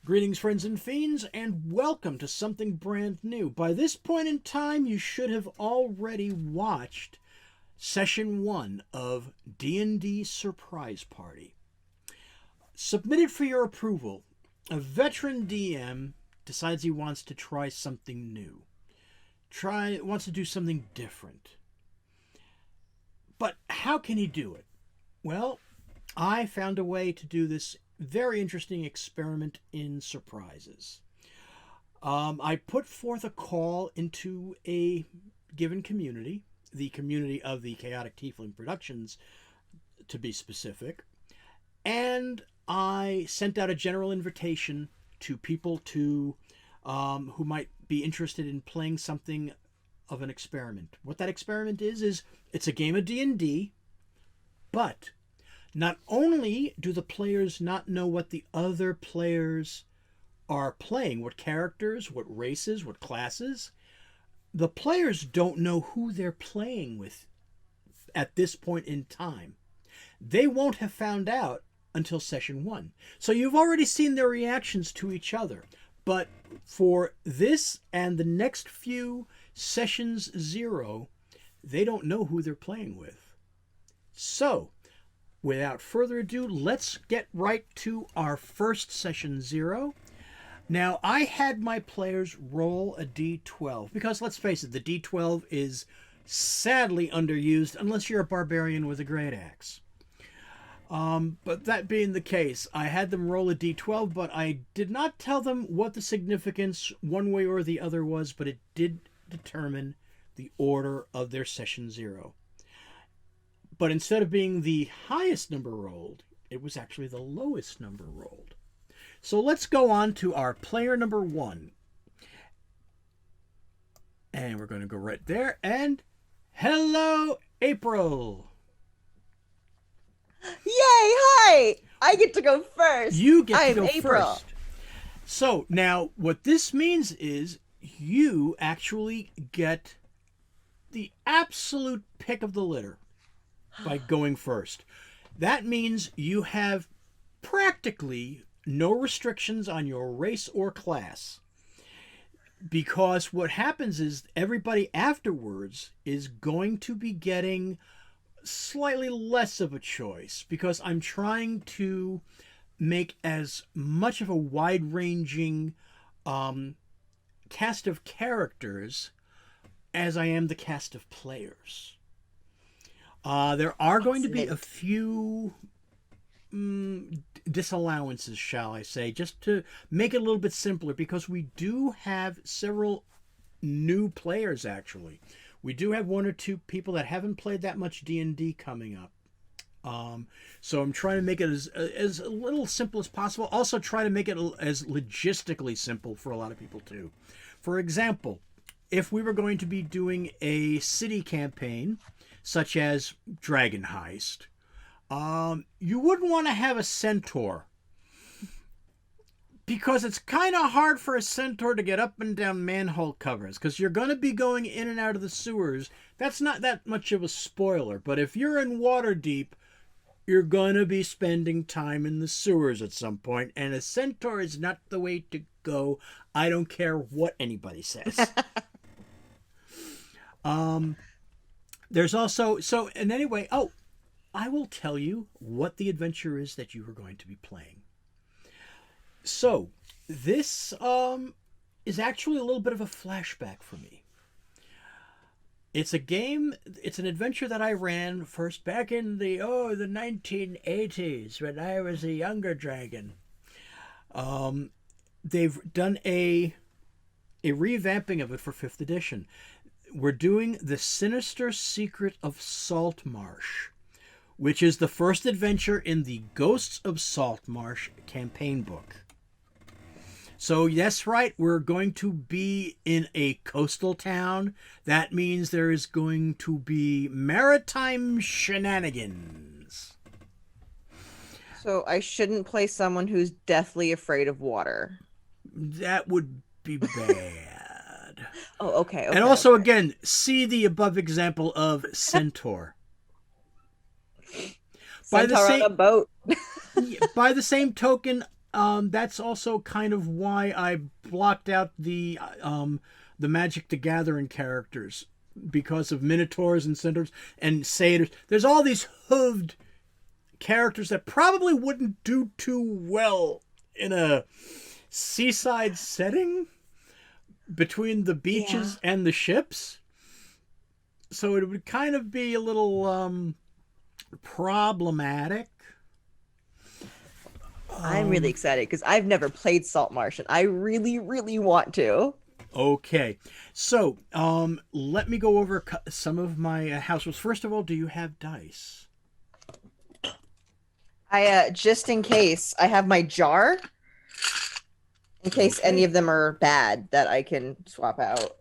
Greetings, friends and fiends, and welcome to something brand new. By this point in time, you should have already watched Session 1 of D&D Surprise Party. Submitted for your approval, a veteran DM decides he wants to try something new. Wants to do something different. But how can he do it? Well, I found a way to do this very interesting experiment in surprises. I put forth a call into a given community, the community of the Chaotic Tiefling Productions, to be specific, and I sent out a general invitation to people who might be interested in playing something of an experiment. What that experiment is it's a game of D&D, but not only do the players not know what the other players are playing, what characters, what races, what classes, the players don't know who they're playing with at this point in time. They won't have found out until session 1. So you've already seen their reactions to each other. But for this and the next few sessions 0, they don't know who they're playing with. So, without further ado, let's get right to our first session 0. Now, I had my players roll a d12 because, let's face it, the d12 is sadly underused unless you're a barbarian with a great axe. But that being the case, I had them roll a d12, but I did not tell them what the significance one way or the other was, but it did determine the order of their session 0. But instead of being the highest number rolled, it was actually the lowest number rolled. So let's go on to our player number 1. And we're going to go right there. And hello, April. Yay, hi! I get to go first. You get to go April. first. So now what this means is you actually get the absolute pick of the litter by going first. That means you have practically no restrictions on your race or class. Because what happens is everybody afterwards is going to be getting slightly less of a choice, because I'm trying to make as much of a wide-ranging cast of characters as I am the cast of players. There are going to be a few disallowances, shall I say, just to make it a little bit simpler, because we do have several new players, actually. We do have 1 or 2 people that haven't played that much D&D coming up. So I'm trying to make it as a little simple as possible. Also try to make it as logistically simple for a lot of people too. For example, if we were going to be doing a city campaign, such as Dragon Heist, you wouldn't want to have a centaur, because it's kind of hard for a centaur to get up and down manhole covers, because you're going to be going in and out of the sewers. That's not that much of a spoiler, but if you're in Waterdeep, you're going to be spending time in the sewers at some point, and a centaur is not the way to go. I don't care what anybody says. There's also, and anyway, I will tell you what the adventure is that you are going to be playing. So, this is actually a little bit of a flashback for me. It's a game, it's an adventure that I ran first back in the 1980s when I was a younger dragon. They've done a revamping of it for 5th edition. We're doing The Sinister Secret of Saltmarsh, which is the first adventure in the Ghosts of Saltmarsh campaign book. So, that's right, we're going to be in a coastal town. That means there is going to be maritime shenanigans. So I shouldn't play someone who's deathly afraid of water. That would be bad. Okay. And also, again, see the above example of centaur. Centaur on a boat. By the same token, that's also kind of why I blocked out the Magic the Gathering characters, because of minotaurs and centaurs and satyrs. There's all these hooved characters that probably wouldn't do too well in a seaside setting between the beaches and the ships. So it would kind of be a little problematic. I'm really excited because I've never played Saltmarsh, and I really, really want to. Okay, so let me go over some of my house rules. First of all, do you have dice? I just in case, I have my jar. In case any of them are bad, that I can swap out.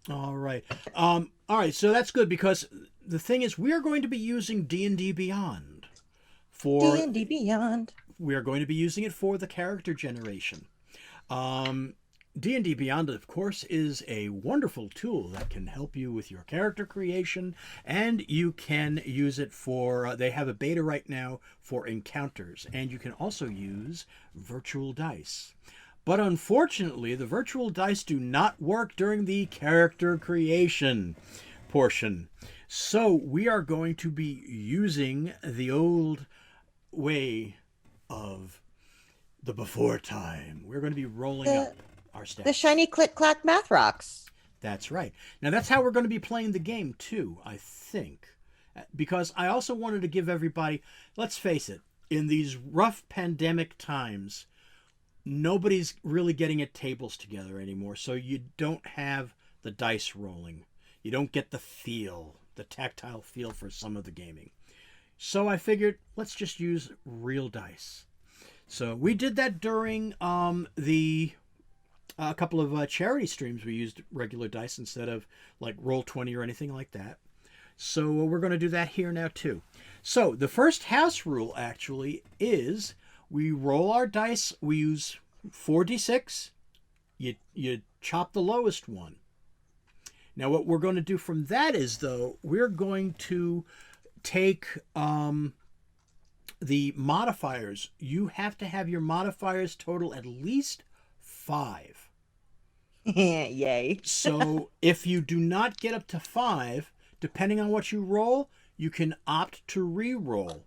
All right. All right, so that's good, because the thing is, we are going to be using D&D Beyond for D&D Beyond. We are going to be using it for the character generation. D&D Beyond, of course, is a wonderful tool that can help you with your character creation, and you can use it for, they have a beta right now for encounters, and you can also use virtual dice. But unfortunately, the virtual dice do not work during the character creation portion. So we are going to be using the old way of the before time. We're going to be rolling up our stats. The shiny click-clack math rocks. That's right. Now that's how we're going to be playing the game too, I think. Because I also wanted to give everybody, let's face it, in these rough pandemic times, nobody's really getting at tables together anymore, so you don't have the dice rolling. You don't get the feel, the tactile feel for some of the gaming. So I figured, let's just use real dice. So we did that during a couple of charity streams. We used regular dice instead of like Roll20 or anything like that. So we're going to do that here now too. So the first house rule actually is we roll our dice. We use 4d6. You chop the lowest one. Now what we're going to do from that is, though, we're going to take the modifiers. You have to have your modifiers total at least 5. Yay. So if you do not get up to 5, depending on what you roll, you can opt to re-roll.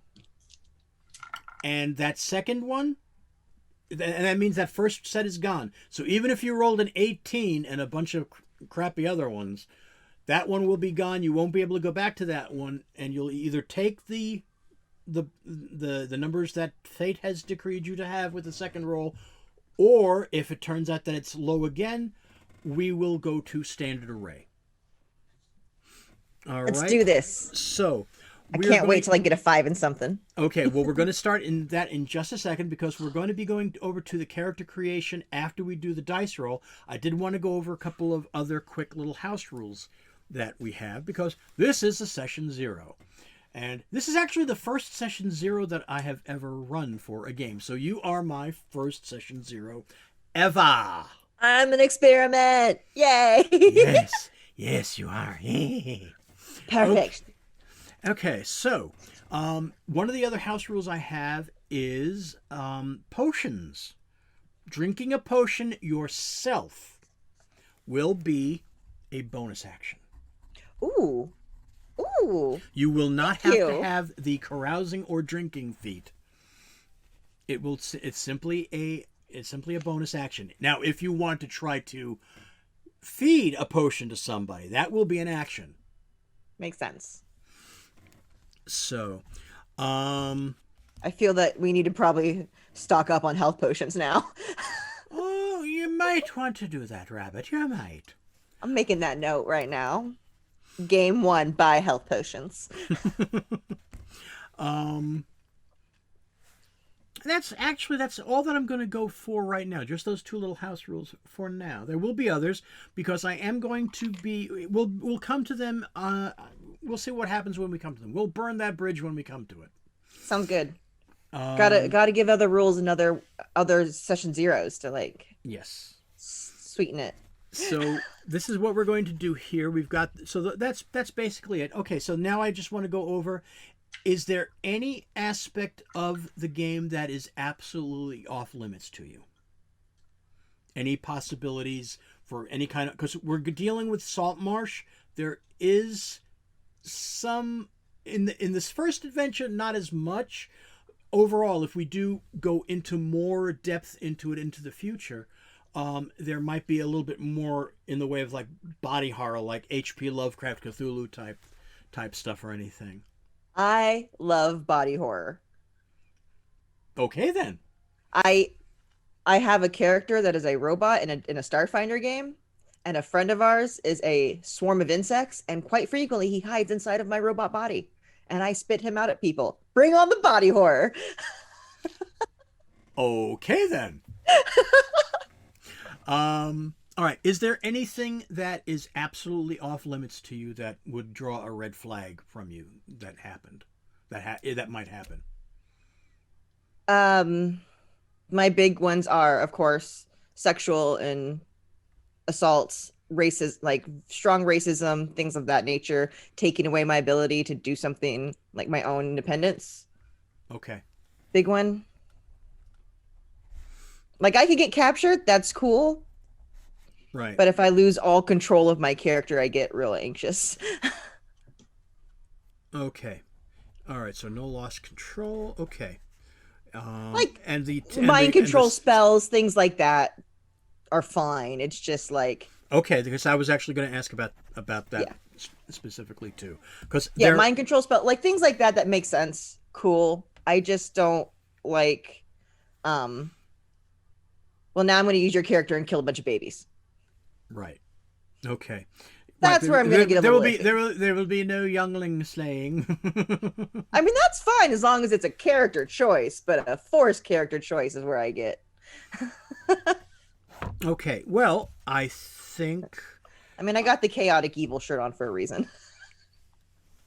And that second one, and that means that first set is gone. So even if you rolled an 18 and a bunch of crappy other ones, that one will be gone. You won't be able to go back to that one, and you'll either take the numbers that fate has decreed you to have with the second roll, or if it turns out that it's low again, we will go to standard array. All Let's right. do this. So I can't wait till I get a 5 in something. Okay, well, we're going to start in that in just a second, because we're going to be going over to the character creation after we do the dice roll. I did want to go over a couple of other quick little house rules that we have, because this is a session 0. And this is actually the first session 0 that I have ever run for a game. So you are my first session 0 ever. I'm an experiment. Yay. Yes. Yes, you are. Perfect. Okay, so one of the other house rules I have is potions. Drinking a potion yourself will be a bonus action. Ooh. Ooh. You will not have to have the carousing or drinking feat. It's simply a bonus action. Now, if you want to try to feed a potion to somebody, that will be an action. Makes sense. So, I feel that we need to probably stock up on health potions now. Oh, you might want to do that, Rabbit. You might. I'm making that note right now. Game 1, buy health potions. That's all that I'm going to go for right now. Just those 2 little house rules for now. There will be others, because I am going to be. We'll come to them. We'll see what happens when we come to them. We'll burn that bridge when we come to it. Sounds good. Gotta give other rules and other session zeros to yes, sweeten it. So this is what we're going to do here. We've got that's basically it. Okay, so now I just want to go over Is there any aspect of the game that is absolutely off limits to you? Any possibilities for any kind of... Because we're dealing with Salt Marsh. There is some... In this first adventure, not as much. Overall, if we do go into more depth into it into the future, there might be a little bit more in the way of like body horror, like H.P. Lovecraft, Cthulhu type stuff or anything. I love body horror. Okay, then. I have a character that is a robot in a Starfinder game, and a friend of ours is a swarm of insects, and quite frequently he hides inside of my robot body, and I spit him out at people. Bring on the body horror. Okay, then. All right. Is there anything that is absolutely off limits to you that would draw a red flag from you that happened? That might happen. My big ones are, of course, sexual and assaults, races, like strong racism, things of that nature, taking away my ability to do something like my own independence. Okay. Big one. Like I could get captured, that's cool. Right. But if I lose all control of my character, I get real anxious. Okay. All right. So no lost control. Okay. Like and the mind control spells, things like that are fine. It's just like okay, because I was actually going to ask about that specifically too. Because mind control spell, like things like that make sense. Cool. I just don't like. Well, now I'm going to use your character and kill a bunch of babies. Right. Okay. That's where I'm going to get a little iffy. There will be no youngling slaying. I mean, that's fine as long as it's a character choice, but a forced character choice is where I get. Okay. Well, I think. I mean, I got the chaotic evil shirt on for a reason.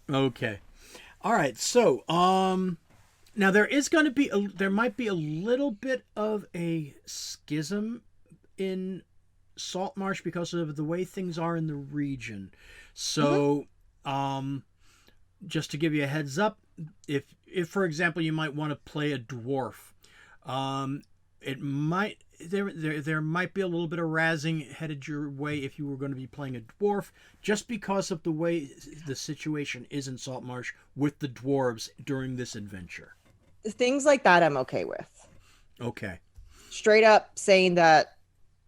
Okay. All right. So, now there is going to be there might be a little bit of a schism in Saltmarsh because of the way things are in the region. So, just to give you a heads up, if for example you might want to play a dwarf, it might there might be a little bit of razzing headed your way if you were going to be playing a dwarf, just because of the way the situation is in Saltmarsh with the dwarves during this adventure. Things like that I'm okay with. Okay. Straight up saying that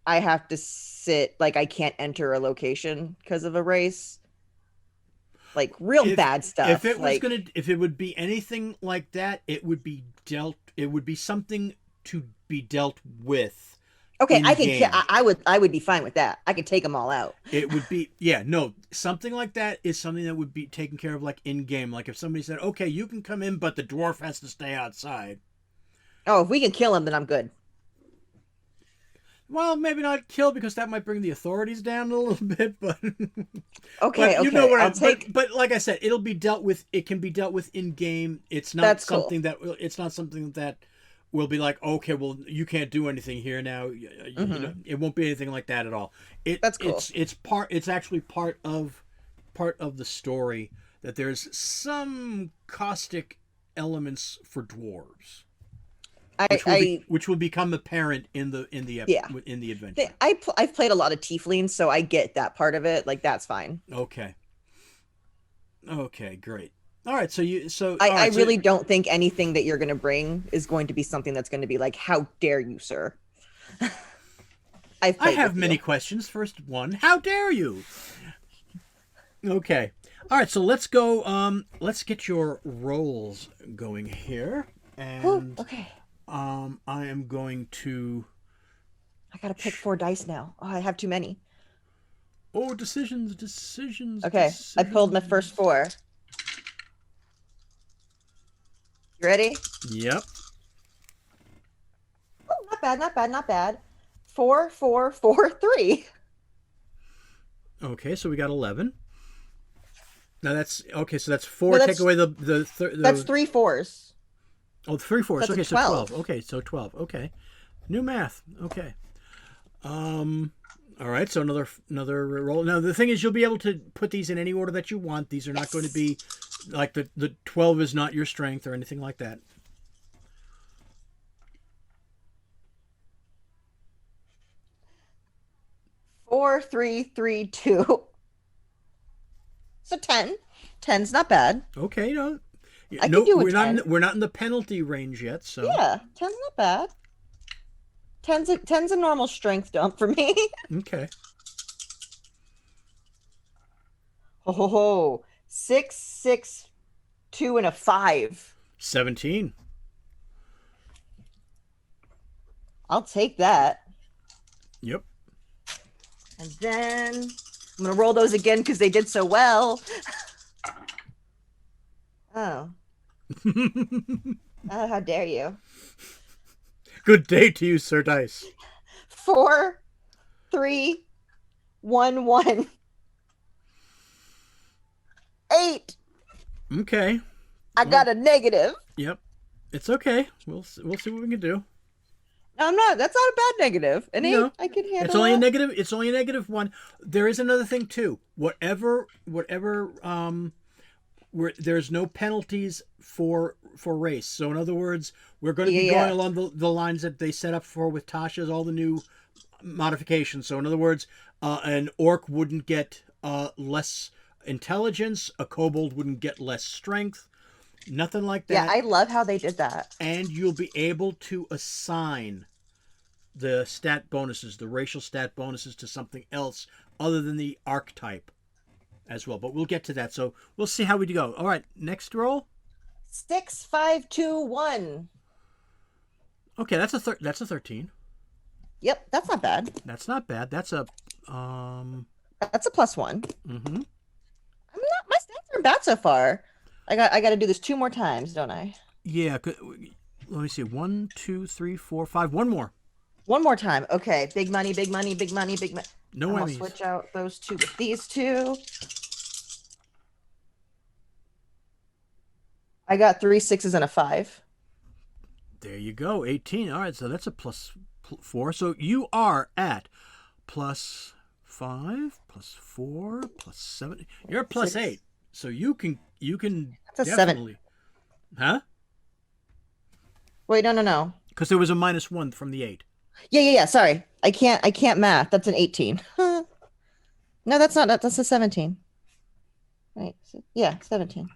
I have to sit, like I can't enter a location because of a race. Like real bad stuff. If it was if it would be anything like that, it would be something to be dealt with. Okay, I would be fine with that. I could take them all out. It would be something like that is something that would be taken care of like in game. Like if somebody said, "Okay, you can come in, but the dwarf has to stay outside." Oh, if we can kill him, then I'm good. Well, maybe not kill because that might bring the authorities down a little bit, but okay, but you know what but like I said, it'll be dealt with. It can be dealt with in game. It's not something that will be like, okay, well, you can't do anything here now. You know, it won't be anything like that at all. That's cool. It's actually part of the story that there's some caustic elements for dwarves. Which will become apparent in the adventure. I've played a lot of tieflings, so I get that part of it. Like that's fine. Okay, great. All right, I really don't think anything that you're going to bring is going to be something that's going to be like, how dare you, sir? I have many questions. First one, how dare you? Okay. All right, so let's go. Let's get your rolls going here. And okay. I am going to. I gotta pick 4 dice now. Oh, I have too many. Oh, decisions. Okay, I pulled my first 4. You ready? Yep. Oh, not bad. 4, 4, 4, 3. Okay, so we got 11. Now that's okay. So that's 4. No, take away the That's 3 4s. Oh, 3 4s. That's okay, 12. So 12. Okay, so 12. Okay, new math. Okay. All right. So another roll. Now the thing is, you'll be able to put these in any order that you want. These are not going to be Like the 12 is not your strength or anything like that. 4, 3, 3, 2. So 10. 10's not bad. Okay, I could no, do a 10. we're not in the penalty range yet, so Yeah, 10's not bad. 10's a normal strength dump for me. okay. Ho ho ho. 6, 6, 2, and a 5. 17. I'll take that. Yep. And then I'm gonna roll those again because they did so well. Oh. Oh, how dare you? Good day to you, Sir Dice. 4, 3, 1, 1. 8. Okay. I got a negative. Yep. It's okay. We'll see what we can do. No, I'm not. That's not a bad negative. An 8, No. I can handle. It's only a that. negative. It's only a -1. There is another thing too. Where there's no penalties for race. So in other words, we're going to be going along the lines that they set up for with Tasha's all the new modifications. So in other words, an orc wouldn't get less intelligence, a kobold wouldn't get less strength, nothing like that. Yeah, I love how they did that. And you'll be able to assign the stat bonuses, the racial stat bonuses, to something else other than the archetype as well. But we'll get to that. So we'll see how we go. All right, next roll. 6, 5, 2, 1. Okay, that's a 13. Yep, that's not bad. That's not bad. That's a That's a +1. Mm-hmm. I'm not. My stats aren't bad so far. I got to do this 2 more times, don't I? Yeah. Let me see. 1, 2, 3, 4, 5. One more. One more time. Okay. Big money, big money, big money, big money. No I'll whammies. switch out those 2 with these 2. I got 3 6s and a 5. There you go. 18. All right. So that's a +4. So you are at +5, +4, +7. You're at +8. So you can That's a definitely. 7. Huh? Wait, no. Because there was a -1 from the 8. Yeah. Sorry, I can't math. That's an 18. No, that's not. That's a 17. Right? Yeah, 17.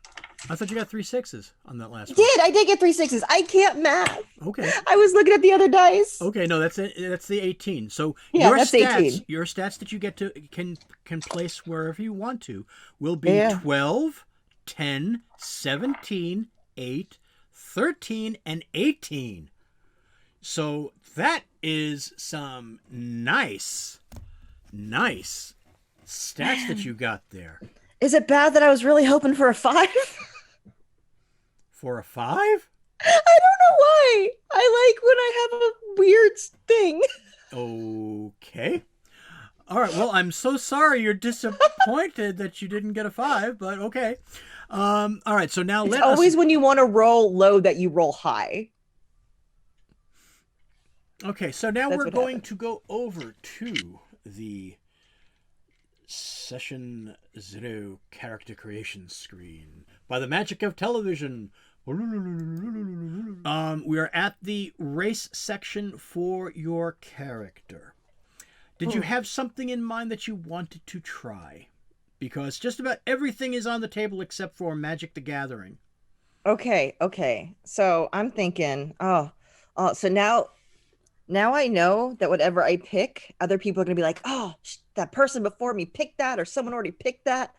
I thought you got 3 6s on that last one. I did get 3 6s. I can't math. Okay. I was looking at the other dice. Okay, no, that's it. That's the 18. So Yeah, your that's stats, 18. your stats that you get to can place wherever you want to will be 12, 10, 17, 8, 13, and 18. So that is some nice stats that you got there. Is it bad that I was really hoping for a 5? For a 5? I don't know why. I like when I have a weird thing. Okay. All right. Well, I'm so sorry you're disappointed that you didn't get a 5, but okay. All right. So now It's always when you want to roll low that you roll high. Okay. So now That's we're what going happened. to go over to the Session 0 character creation screen. By the magic of television, we are at the race section for your character. Did you have something in mind that you wanted to try? Because just about everything is on the table except for Magic the Gathering. Okay. So I'm thinking, so now I know that whatever I pick, other people are gonna be like, oh, that person before me picked that, or someone already picked that.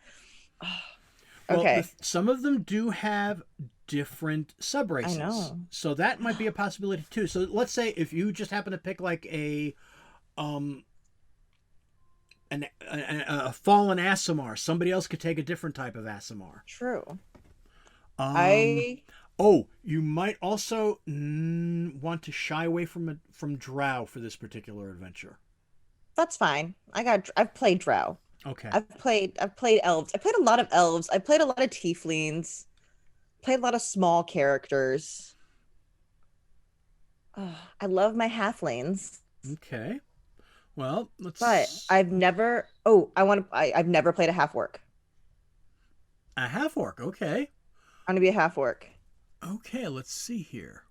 Okay. Well, some of them do have different sub races. I know. So that might be a possibility too. So let's say if you just happen to pick like a fallen Aasimar, somebody else could take a different type of Aasimar. True. You might also want to shy away from Drow for this particular adventure. That's fine. I've played Drow. Okay. I've played elves. I played a lot of elves. I played a lot of tieflings. Played a lot of small characters. I love my halflings. Okay. Well, But I've never I've never played a half orc. A half orc, okay. I'm gonna be a half orc. Okay, let's see here.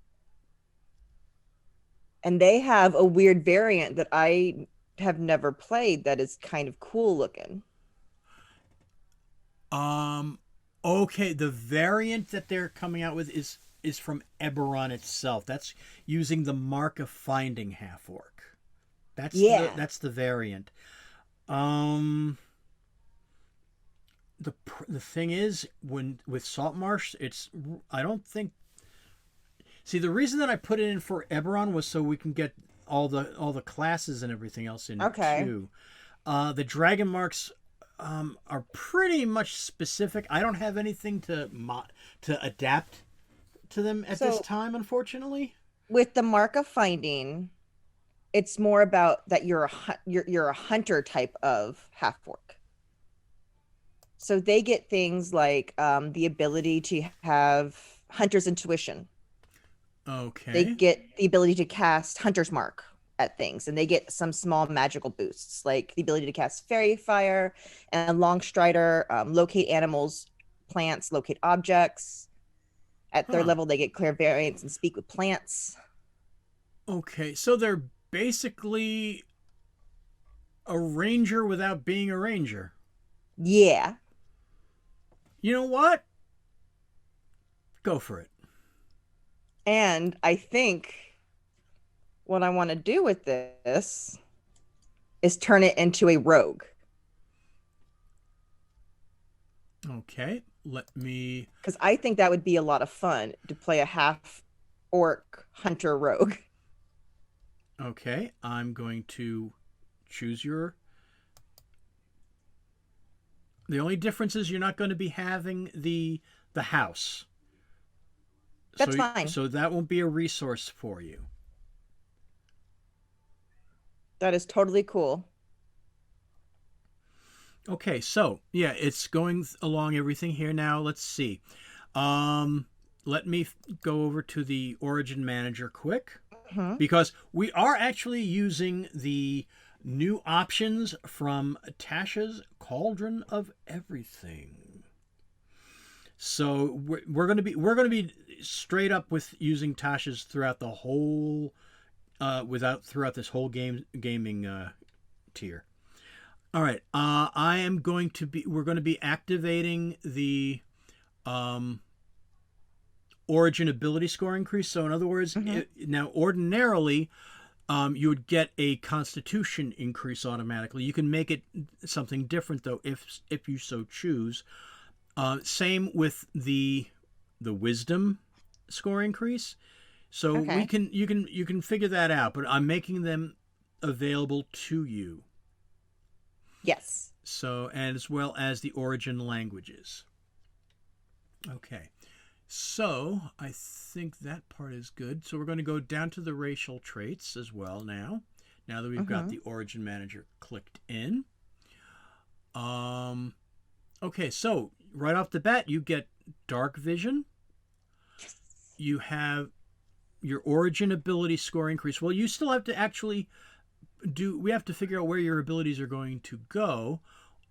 And they have a weird variant that I have never played that is kind of cool looking. Um, okay, the variant that they're coming out with is from Eberron itself. That's using the mark of finding half orc. Yeah. That's the variant. Um, the thing is, when with Saltmarsh, it's I don't think. See, the reason that I put it in for Eberron was so we can get all the classes and everything else in Okay. too. The dragon marks are pretty much specific. I don't have anything to adapt to them at this So time, unfortunately. with the mark of finding, it's more about that you're a hunter type of half orc. So they get things like the ability to have hunter's intuition. They Okay. get the ability to cast hunter's mark at things, and they get some small magical boosts, like the ability to cast fairy fire and long strider, locate animals, plants, locate objects. At third Huh. level, they get clairvoyance and speak with plants. Okay. So they're basically a ranger without being a ranger. Yeah. You know what? Go for it. And I think what I want to do with this is turn it into a rogue. Okay. Let me. Because I think that would be a lot of fun to play a half orc hunter rogue. Okay. I'm going to choose your. The only difference is you're not going to be having the house. That's fine. So that won't be a resource for you. That is totally cool. Okay, so yeah, it's going along everything here now. Let's see. Um, Let me go over to the Origin Manager quick Mhm. because we are actually using the new options from Tasha's Cauldron of Everything. So we're gonna be straight up with using Tasha's throughout the whole throughout this whole gaming tier. All right. I am going to be. We're going to be activating the um, origin ability score increase. So in other words, Mhm. now ordinarily you would get a Constitution increase automatically. You can make it something different though, if you so choose. Same with the Wisdom score increase. So we Okay. can you can figure that out. But I'm making them available to you. Yes. So, and as well as the origin languages. Okay. So, I think that part is good. So, we're going to go down to the racial traits as well now. Now that we've got Mhm. the origin manager clicked in. Um okay, so right off the bat you get dark vision. You have your origin ability score increase. Well, you still have to actually we have to figure out where your abilities are going to go.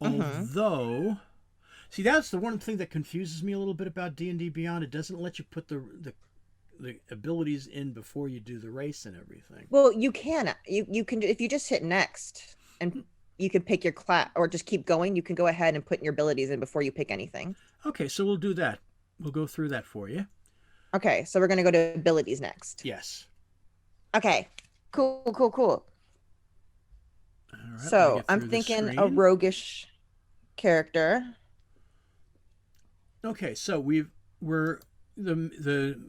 Mhm. Although, see, that's the one thing that confuses me a little bit about D&D Beyond. It doesn't let you put the abilities in before you do the race and everything. Well, you can if you just hit next and you can pick your class or just keep going, you can go ahead and put your abilities in before you pick anything. Okay, so we'll do that. We'll go through that for you. Okay, so we're gonna go to abilities next. Yes. Okay. Cool, cool, cool. All right, let me So get I'm through the thinking a screen. roguish character. Okay, so we're the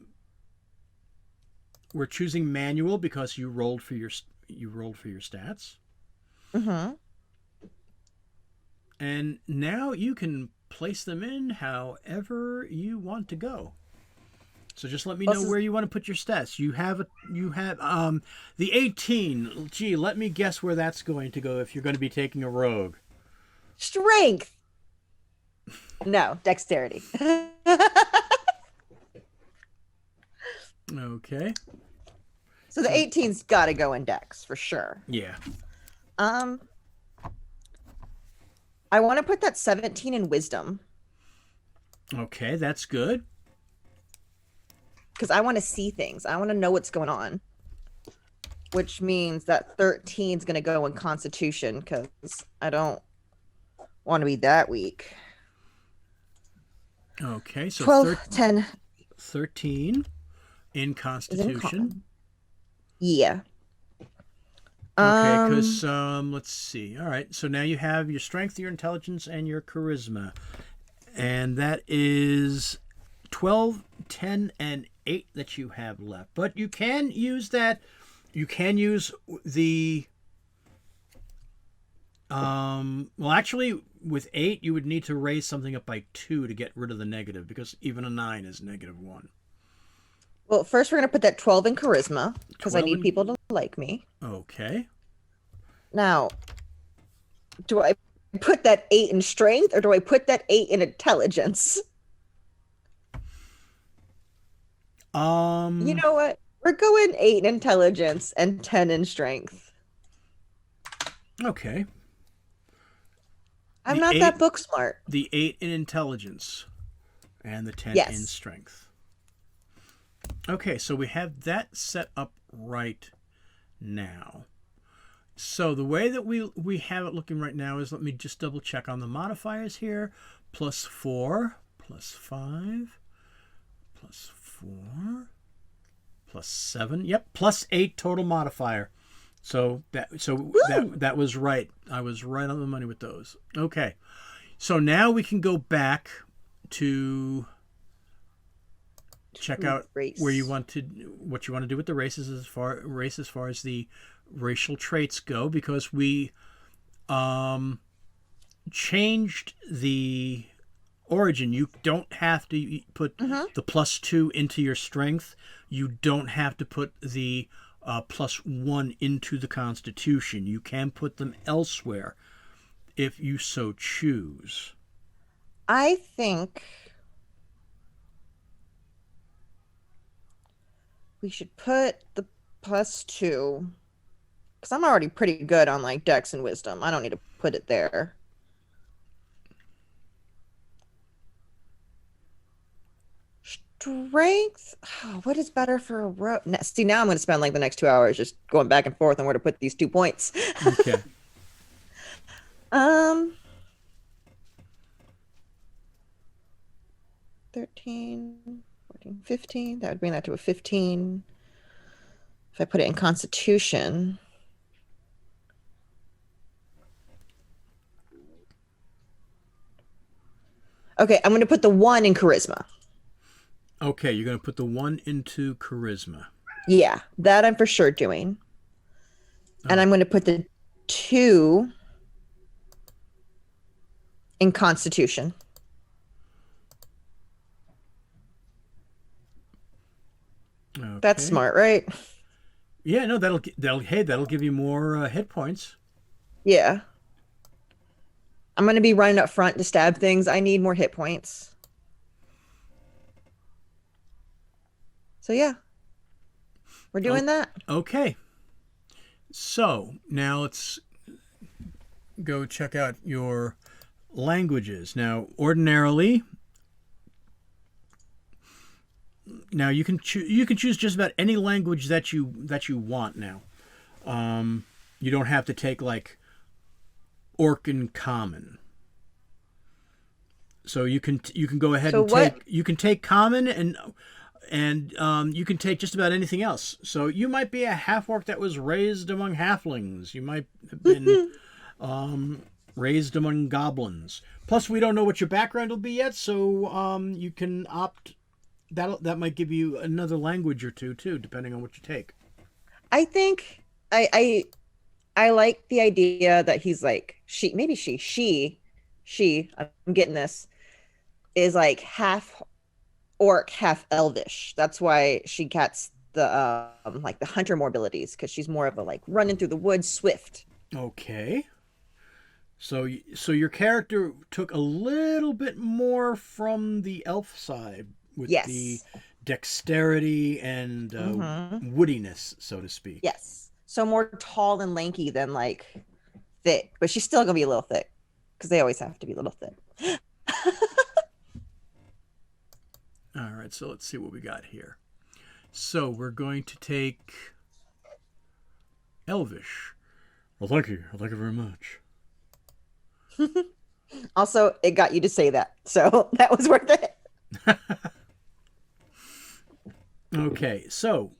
we're choosing manual because you rolled for your stats. Mm-hmm. And now you can place them in however you want to go. So just let me know This is where you want to put your stats. You have the 18. Gee, let me guess where that's going to go if you're going to be taking a rogue. strength. No, dexterity. Okay. So the So 18's got to go in dex for sure. yeah. Um, I want to put that 17 in wisdom. Okay, that's good. because I want to see things. I want to know what's going on, which means that 13 is going to go in Constitution because I don't want to be that weak. Okay, so 12, 10 13 in is in Constitution. Yeah. Okay, because let's see. All right, so now you have your strength, your intelligence, and your charisma, and that is 12, 10, and 8 that you have left. But you can use that. You can use the. Well, actually, with 8, you would need to raise something up by 2 to get rid of the negative, because even a 9 is -1. Well, first we're going to put that 12 in charisma because I 12 need in- people to like me. Okay. Now, do I put that 8 in strength or do I put that 8 in intelligence? You know what? We're going 8 in intelligence and 10 in strength. Okay. I'm not that book smart. The 8 in intelligence and the 10 Yes. in strength. Okay, so we have that set up right now. So the way that we have it looking right now is, let me just double check on the modifiers here. +4, +5, +4, +7. Yep, +8 total modifier. So that was right. I was right on the money with those. Okay. So now we can go back to check out race. what you want to do with the races as far as the racial traits go, because we changed the origin. You don't have to put the +2 into your strength. You don't have to put the +1 into the Constitution. You can put them elsewhere if you so choose. I think we should put the +2 because I'm already pretty good on like Dex and Wisdom. I don't need to put it there. Strength. Oh, what is better for a row? See, now I'm going to spend like the next 2 hours just going back and forth on where to put these 2 points. Okay. 13, 14, 15. That would bring that to a 15. If I put it in Constitution. Okay, I'm going to put the 1 in Charisma. Okay, you're going to put the 1 into Charisma. Yeah, that I'm for sure doing. And I'm going to put the 2 in Constitution. Okay. That's smart, right? Yeah, no, that'll give you more hit points. Yeah. I'm going to be running up front to stab things. I need more hit points. So yeah. We're doing that. Okay. So, now let's go check out your languages. Now, ordinarily, now you can choose just about any language that you want now. You don't have to take like Orc and Common. So you can go ahead and take Common and you can take just about anything else. So you might be a half-orc that was raised among halflings. You might have been raised among goblins. Plus, we don't know what your background will be yet, so you can opt. That might give you another language or two too, depending on what you take. I think I like the idea that he's like she. I'm getting this is like half orc, half elvish. That's why she gets the like the hunter more abilities, because she's more of a like running through the woods swift. Okay. So your character took a little bit more from the elf side with the dexterity and woodiness, so to speak. Yes. So more tall and lanky than like thick, but she's still gonna be a little thick because they always have to be a little thick. All right, so let's see what we got here. So we're going to take Elvish. Well, thank you. Thank you very much. Also, it got you to say that, so that was worth it. Okay, so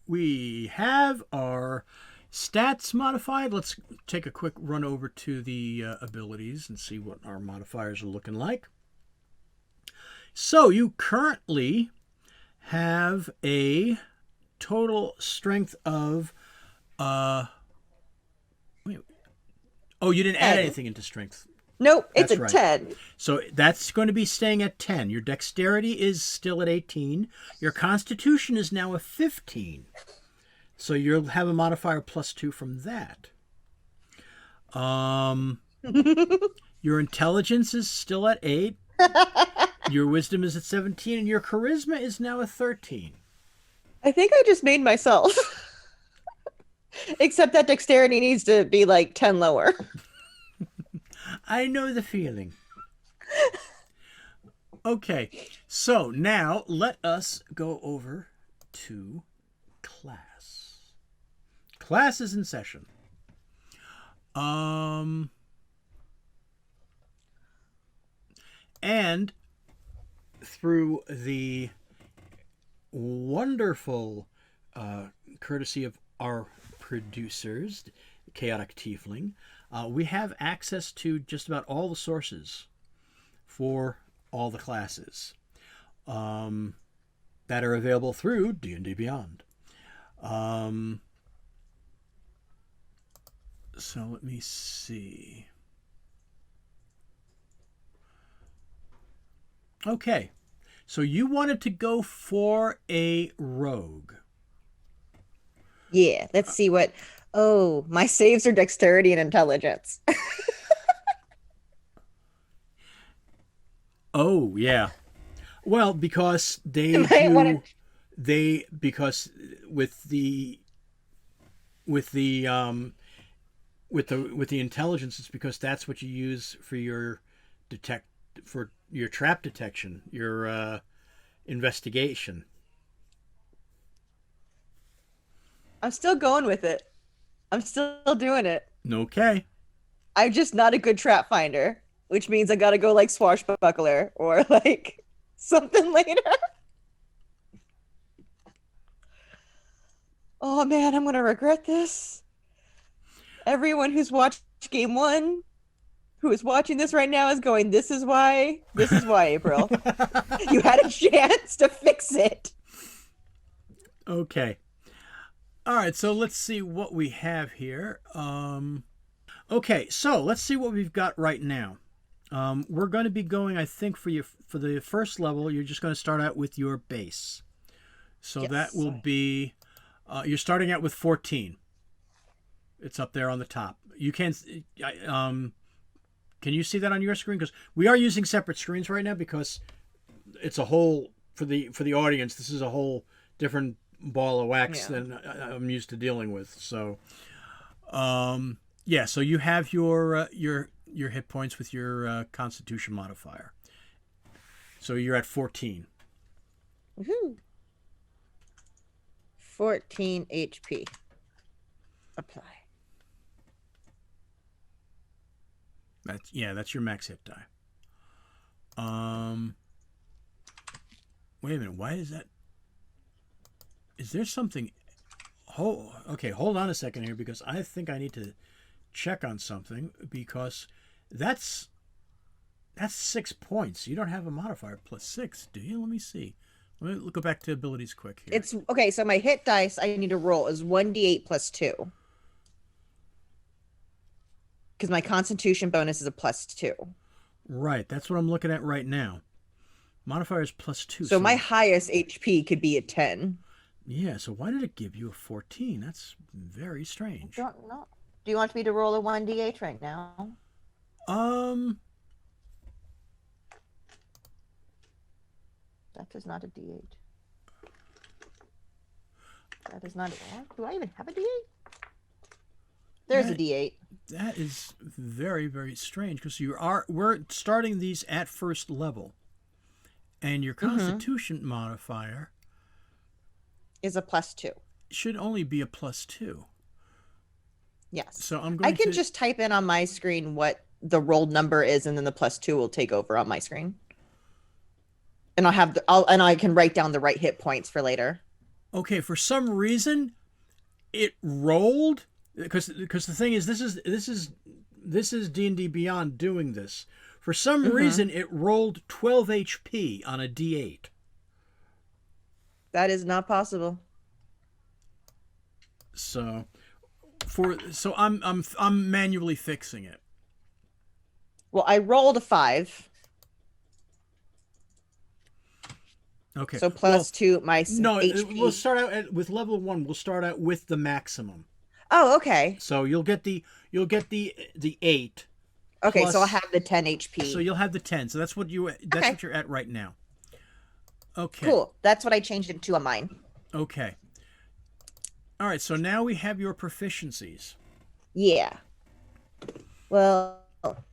we have our stats modified. Let's take a quick run over to the abilities and see what our modifiers are looking like. So you currently have a total strength of wait, oh, you didn't add anything into strength. Nope, it's That's a right. 10. So that's going to be staying at 10. Your dexterity is still at 18. Your constitution is now a 15. So you'll have a modifier +2 from that. Your intelligence is still at 8. Your wisdom is at 17, and your charisma is now a 13. I think I just made myself. Except that dexterity needs to be like 10 lower. I know the feeling. Okay, so now let us go over to class. Class is in session. And through the wonderful courtesy of our producers, Chaotic Tiefling, we have access to just about all the sources for all the classes that are available through D&D Beyond. So let me see. Okay, so you wanted to go for a rogue. Yeah, let's see what. Oh, my saves are dexterity and intelligence. Oh, yeah. Well, because they Might wanna- because with the intelligence, it's because that's what you use for your trap detection, your investigation. I'm still going with it. I'm still doing it. Okay. I'm just not a good trap finder, which means I gotta go like swashbuckler or like something later. Oh man, I'm gonna regret this. Everyone who's watched game 1, who is watching this right now, is going, this is why, April. You had a chance to fix it. Okay. All right, so let's see what we have here. Okay, so let's see what we've got right now. We're going to be going, I think, for the first level, you're just going to start out with your base. So Yes. that will be, you're starting out with 14. It's up there on the top. You can you see that on your screen? Because we are using separate screens right now because it's a whole, for the audience, this is a whole different ball of wax than I'm used to dealing with. So, so you have your hit points with your Constitution modifier. So you're at 14. Woohoo. 14 HP. Apply. That's your max hit die. Wait a minute. Why is that? Is there something? Oh, okay. Hold on a second here because I think I need to check on something because that's 6 points. You don't have a modifier +6, do you? Let me see. Let me go back to abilities quick here. It's okay. So my hit dice I need to roll is 1d8 +2. Because my Constitution bonus is a +2. Right. That's what I'm looking at right now. Modifier is +2. So my highest HP could be a 10. Yeah. So why did it give you a 14? That's very strange. I don't know. Do you want me to roll a 1d8 right now? That is not a d8. That is not. Do I even have a d8? There's a d8. That is very, very strange because we're starting these at first level, and your Constitution modifier is a +2. Should only be a +2. Yes. So I'm I going can to just type in on my screen what the rolled number is, and then the +2 will take over on my screen. And I can write down the right hit points for later. Okay, for some reason it rolled because the thing is this is D&D Beyond doing this. For some reason it rolled 12 HP on a D8. That is not possible. So I'm manually fixing it. Well, I rolled a 5. Okay. So +2 my no, HP. we'll start out with level 1. We'll start out with the maximum. Oh, okay. So you'll get the 8. Okay, plus, so I'll have the 10 HP. So you'll have the 10. So that's what you're at right now. Okay. Cool. That's what I changed it to on mine. Okay. All right, so now we have your proficiencies. Yeah. Well,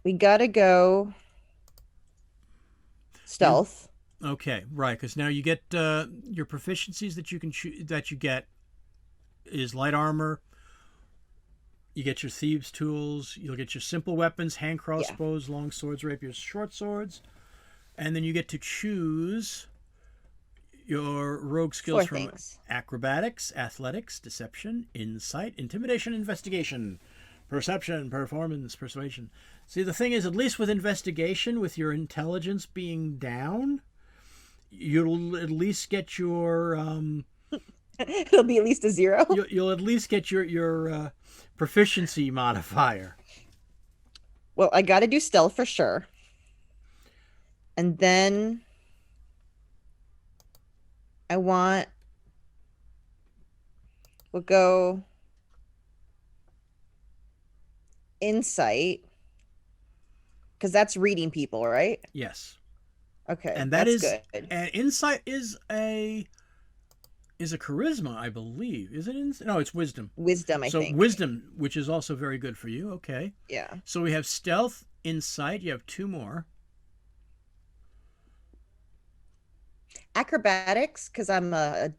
we gotta go stealth. Okay, right, because now you get your proficiencies that you can that you get is light armor. You get your thieves' tools. You'll get your simple weapons, hand crossbows, long swords, rapiers, short swords, and then you get to choose your rogue skills from acrobatics, athletics, deception, insight, intimidation, investigation, perception, performance, persuasion. See, the thing is, at least with investigation, with your intelligence being down, you'll at least get your It'll be at least a 0. You'll at least get your proficiency modifier. Well, I got to do stealth for sure. And then we'll go insight, because that's reading people, right? Yes. Okay. And that's good. And insight is a charisma, I believe. Is it? No, it's wisdom. Wisdom, I think. So wisdom, which is also very good for you. Okay. Yeah. So we have stealth, insight. You have 2 more. Acrobatics, because I'm a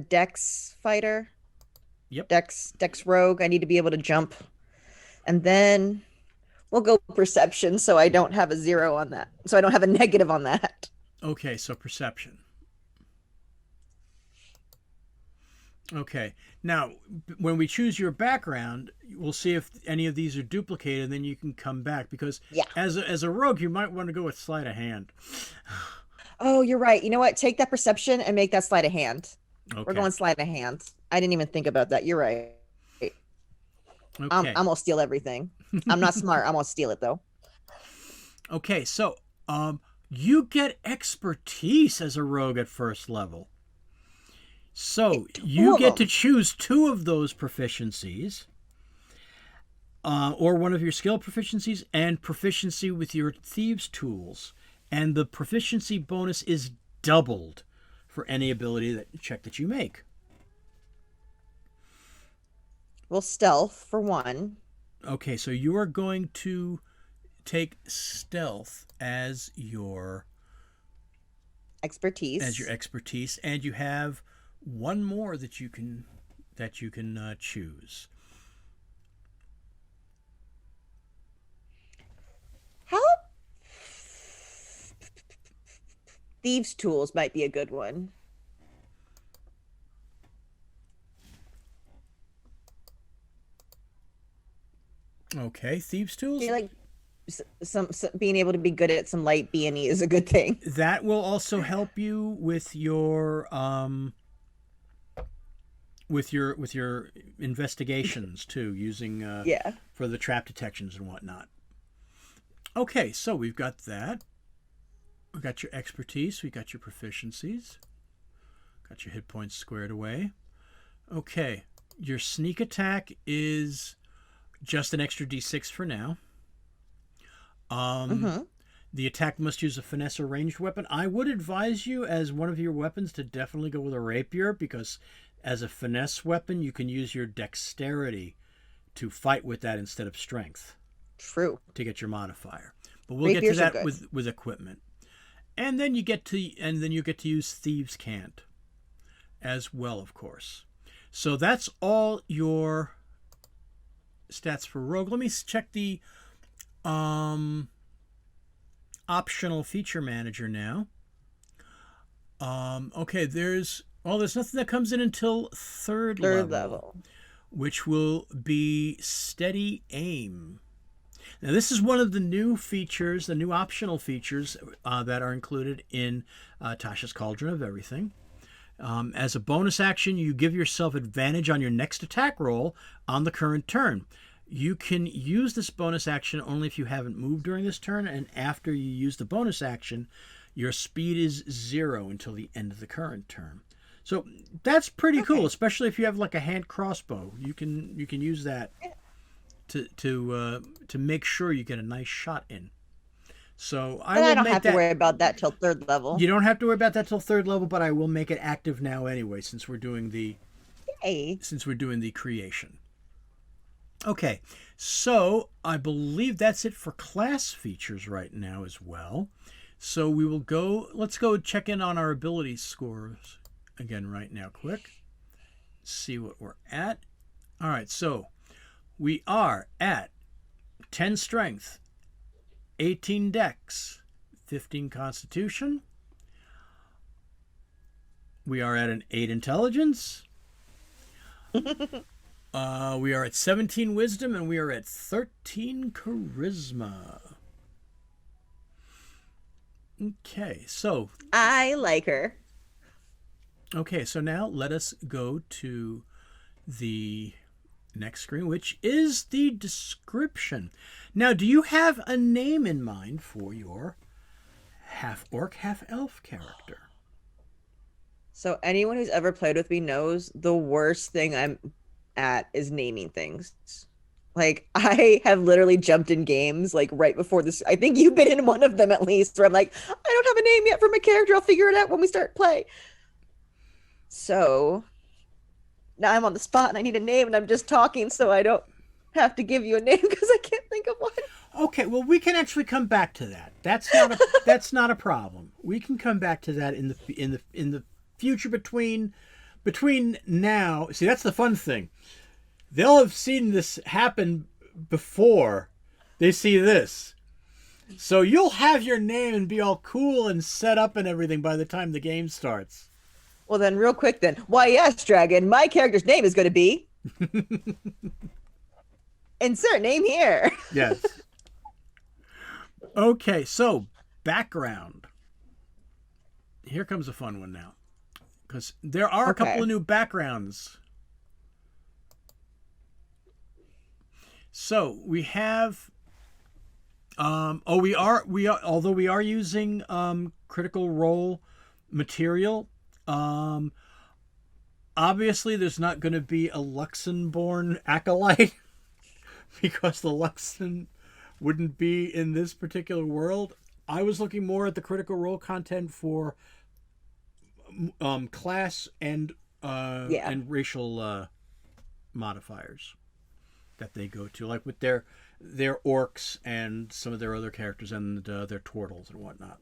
dex fighter. Yep. Dex rogue. I need to be able to jump. And then we'll go perception, so I don't have a 0 on that. So I don't have a negative on that. Okay, so perception. Okay. Now, when we choose your background, we'll see if any of these are duplicated, and then you can come back, because as a rogue, you might want to go with sleight of hand. Oh, you're right. You know what? Take that perception and make that sleight of hand. Okay. We're going sleight of hand. I didn't even think about that. You're right. Okay. I'm gonna steal everything. I'm not smart. I'm gonna steal it though. Okay, so you get expertise as a rogue at first level. So you get to choose 2 of those proficiencies, or one of your skill proficiencies, and proficiency with your thieves' tools. And the proficiency bonus is doubled for any ability check that you make. Well, stealth for 1. Okay, so you are going to take stealth as your expertise. And you have 1 more that you can choose. How? Thieves' tools might be a good one. Okay, thieves' tools. I feel like some being able to be good at some light B&E is a good thing. That will also help you with your investigations too, using for the trap detections and whatnot. Okay, so we've got that. We got your expertise. We got your proficiencies. Got your hit points squared away. Okay, your sneak attack is just an extra D6 for now. The attack must use a finesse or ranged weapon. I would advise you, as one of your weapons, to definitely go with a rapier, because as a finesse weapon, you can use your dexterity to fight with that instead of strength. True. To get your modifier. But we'll Rapiers get to that with equipment. And then you get to use Thieves' Cant as well, of course. So that's all your stats for Rogue. Let me check the optional feature manager now. Okay, there's nothing that comes in until third level, which will be steady aim. Now, this is one of the new features, the new optional features that are included in Tasha's Cauldron of Everything. As a bonus action, you give yourself advantage on your next attack roll on the current turn. You can use this bonus action only if you haven't moved during this turn, and after you use the bonus action, your speed is 0 until the end of the current turn. So that's pretty cool, especially if you have like a hand crossbow. You can use that to make sure you get a nice shot in. So I don't have to worry about that till third level. You don't have to worry about that till third level, but I will make it active now anyway, since we're doing the creation. Okay, so I believe that's it for class features right now as well. So we will let's go check in on our ability scores again right now quick. See what we're at. All right, so we are at 10 strength, 18 dex, 15 constitution. We are at an 8 intelligence. We are at 17 wisdom, and we are at 13 charisma. Okay, so I like her. Okay, so now let us go to the next screen, which is the description. Now, do you have a name in mind for your half-orc, half-elf character? So anyone who's ever played with me knows the worst thing I'm at is naming things. Like, I have literally jumped in games like right before this. I think you've been in one of them at least, where I'm like, I don't have a name yet for my character. I'll figure it out when we start play. So now I'm on the spot and I need a name, and I'm just talking so I don't have to give you a name because I can't think of one. Okay, well, we can actually come back to that. That's not a problem. We can come back to that in the future between now. See, that's the fun thing. They'll have seen this happen before they see this. So you'll have your name and be all cool and set up and everything by the time the game starts. Well, then, real quick then. Why, yes, Dragon, my character's name is going to be... Insert name here. Yes. Okay, so background. Here comes a fun one now. Because there are a couple of new backgrounds. So we have although we are using critical role material, obviously there's not going to be a Luxon-born acolyte because the Luxon wouldn't be in this particular world. I was looking more at the critical role content for class and racial modifiers that they go to, like with their orcs and some of their other characters and their turtles and whatnot.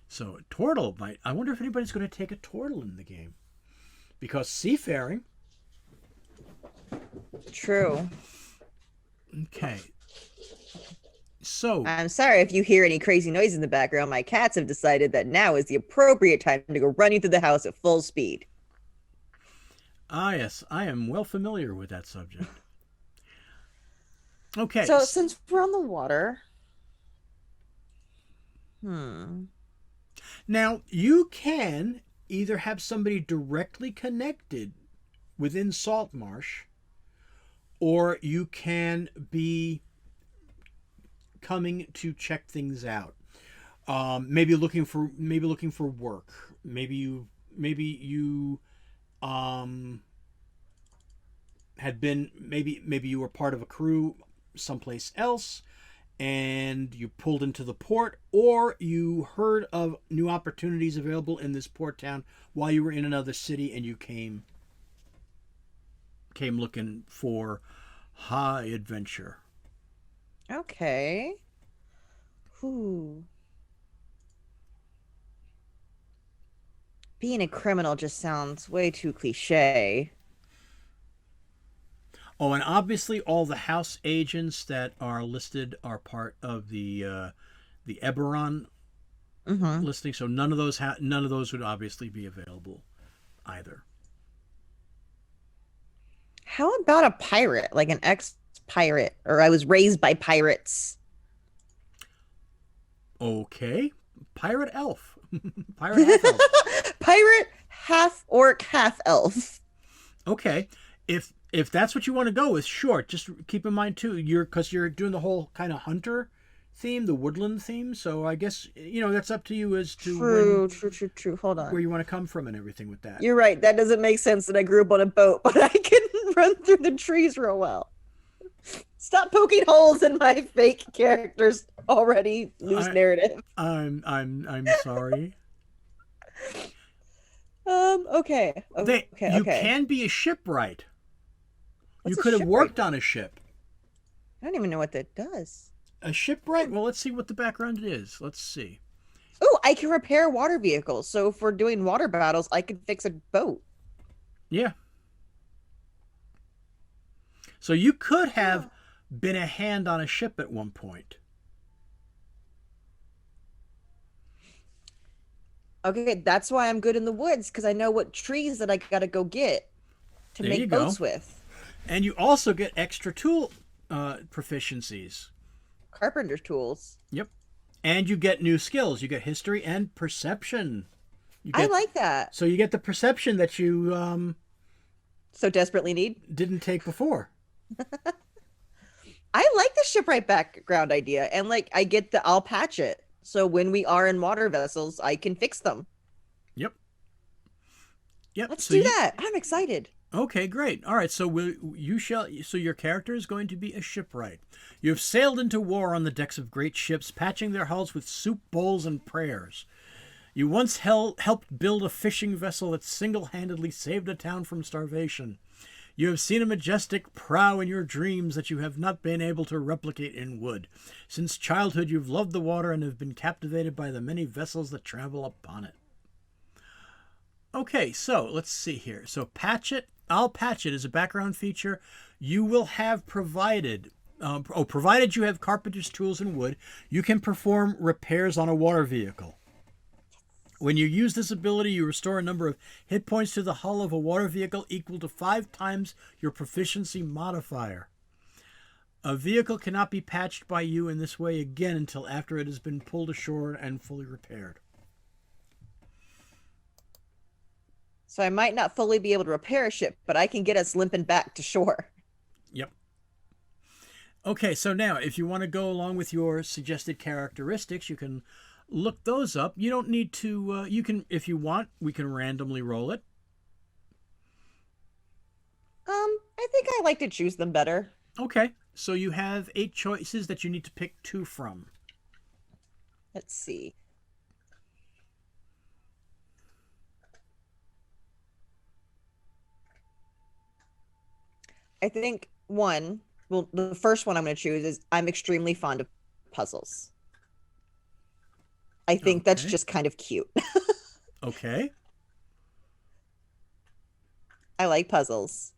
So turtle I wonder if anybody's going to take a turtle in the game, because seafaring. True. Okay. So I'm sorry if you hear any crazy noise in the background. My cats have decided that now is the appropriate time to go running through the house at full speed. Ah, yes, I am well familiar with that subject. Okay. So since we're on the water, now you can either have somebody directly connected within Saltmarsh, or you can be coming to check things out. Maybe looking for work. Maybe you had been maybe you were part of a crew someplace else and you pulled into the port, or you heard of new opportunities available in this port town while you were in another city, and you came looking for high adventure. Okay. Ooh. being a criminal just sounds way too cliche. Oh, and obviously all the house agents that are listed are part of the Eberron Hmm. listing, so none of those would obviously be available either. How about a pirate, like an ex-pirate, or I was raised by pirates? Okay, pirate elf, pirate half elf. Pirate, half orc, half elf. Okay, if that's what you want to go with, sure. Just keep in mind too, you're doing the whole kind of hunter theme, the woodland theme. So I guess that's up to you as to True, true, true, true. Hold where on. you want to come from and everything with that. You're right. That doesn't make sense that I grew up on a boat, but I can run through the trees real well. Stop poking holes in my fake character's already loose I, narrative. I'm sorry. Okay. You Okay. can be a shipwright. You What's a could have shipwright? worked on a ship. I don't even know what that does. A shipwright? Well, let's see what the background is. Let's see. Oh, I can repair water vehicles. So if we're doing water battles, I can fix a boat. Yeah. So you could have been a hand on a ship at one point. Okay, that's why I'm good in the woods because I know what trees that I gotta go get to There you make go. boats with. And you also get extra tool proficiencies. Carpenter tools. Yep. And you get new skills. You get history and perception. You I get like that. So you get the perception that you So desperately need. didn't take before. I like the shipwright background idea, and like I get the I'll patch it. So when we are in water vessels, I can fix them. Yep. Yep. Let's So do you that. I'm excited. Okay, great. All right, so so your character is going to be a shipwright. You have sailed into war on the decks of great ships, patching their hulls with soup bowls and prayers. You once helped build a fishing vessel that single-handedly saved a town from starvation. You have seen a majestic prow in your dreams that you have not been able to replicate in wood. Since childhood, you've loved the water and have been captivated by the many vessels that travel upon it. Okay, so let's see here. So patch it. I'll patch it as a background feature. You will have provided you have carpenter's tools and wood, you can perform repairs on a water vehicle. When you use this ability, you restore a number of hit points to the hull of a water vehicle equal to 5 times your proficiency modifier. A vehicle cannot be patched by you in this way again until after it has been pulled ashore and fully repaired. So I might not fully be able to repair a ship, but I can get us limping back to shore. Yep. Okay, so now if you want to go along with your suggested characteristics, you can look those up. You don't need to, you can, if you want, we can randomly roll it. I think I like to choose them better. Okay, so you have 8 choices that you need to pick 2 from. Let's see. I think the first one I'm going to choose is I'm extremely fond of puzzles. I think that's Okay. just kind of cute. Okay. I like puzzles.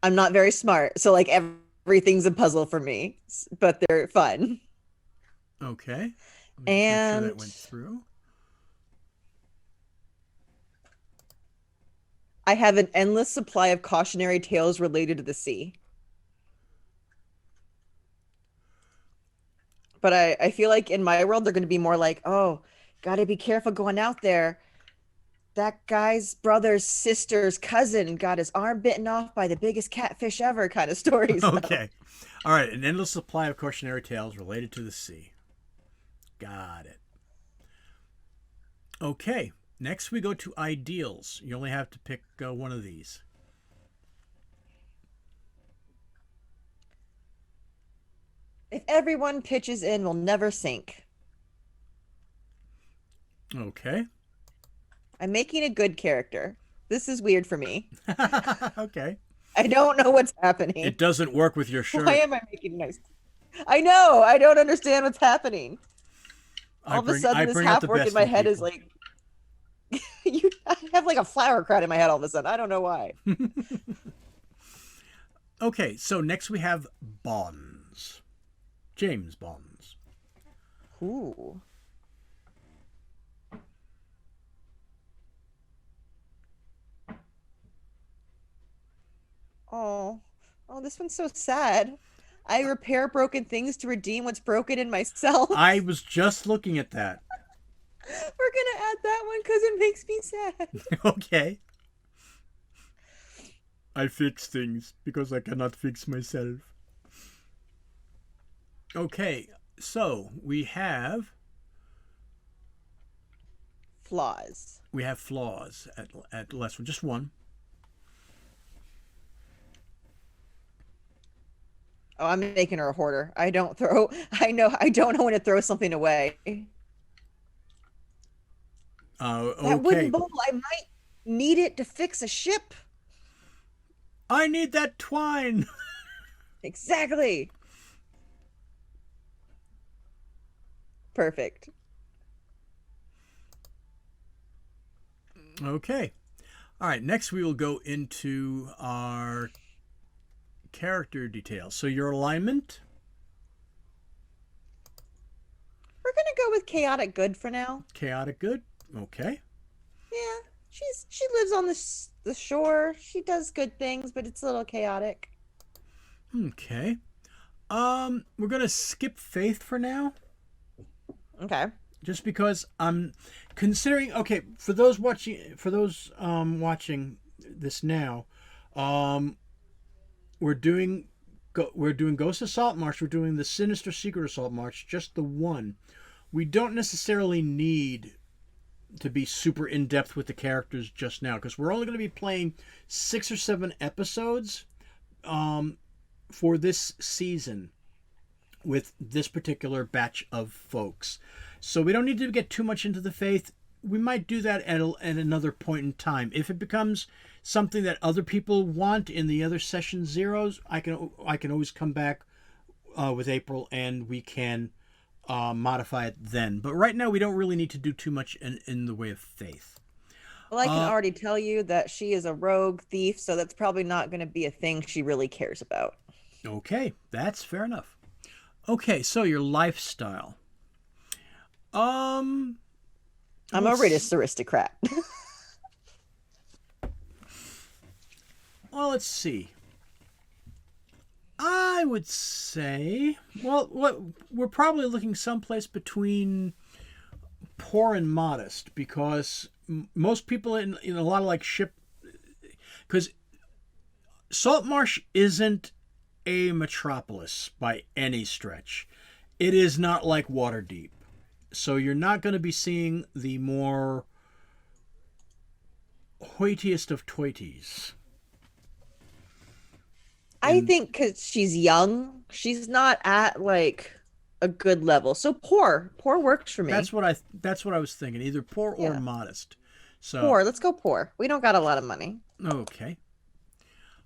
I'm not very smart, so like everything's a puzzle for me, but they're fun. Okay. Let me just make sure that And went through. I have an endless supply of cautionary tales related to the sea. But I feel like in my world, they're going to be more like, oh, got to be careful going out there. That guy's brother's sister's cousin got his arm bitten off by the biggest catfish ever kind of stories. Okay. All right, an endless supply of cautionary tales related to the sea. Got it. Okay, next we go to ideals. You only have to pick one of these. If everyone pitches in, we'll never sink. Okay. I'm making a good character. This is weird for me. Okay. I don't know what's happening. It doesn't work with your shirt. Why am I making nice? I know. I don't understand what's happening. All of a sudden, this half work in my head is like, I have like a flower crown in my head all of a sudden. I don't know why. Okay, so next we have Bonds. James Bonds. Ooh. Oh, oh, this one's so sad. I repair broken things to redeem what's broken in myself. I was just looking at that. We're gonna add that one because it makes me sad. Okay. I fix things because I cannot fix myself. Okay, so we have Flaws. flaws at less one, just one. Oh, I'm making her a hoarder. I don't throw. I don't know when to throw something away. That wooden Okay. bowl, I might need it to fix a ship. I need that twine. Exactly. Perfect. Okay. All right, next we will go into our character details. So your alignment. We're gonna go with chaotic good for now. Chaotic good. Okay. Yeah, she lives on the shore. She does good things, but it's a little chaotic. Okay. We're gonna skip faith for now, Okay. just because I'm considering. Okay, for those watching this now, we're doing Ghost of Salt Marsh. We're doing the Sinister Secret of Salt Marsh, just the one. We don't necessarily need to be super in depth with the characters just now because we're only going to be playing 6 or 7 episodes for this season with this particular batch of folks. So we don't need to get too much into the faith. We might do that at another point in time. If it becomes something that other people want in the other session zeros, I can always come back with April and we can modify it then. But right now we don't really need to do too much in the way of faith. Well, I can already tell you that she is a rogue thief, so that's probably not going to be a thing she really cares about. Okay, that's fair enough. Okay, so your lifestyle. I'm a British aristocrat. Well, let's see. I would say, well, we're probably looking someplace between poor and modest because most people in a lot of like ship, because Saltmarsh isn't a metropolis by any stretch. It is not like Waterdeep. So you're not going to be seeing the more hoitiest of toities. I think because she's young, she's not at like a good level. So poor works for me. That's what I was thinking. Either poor or modest. So poor. Let's go poor. We don't got a lot of money. Okay.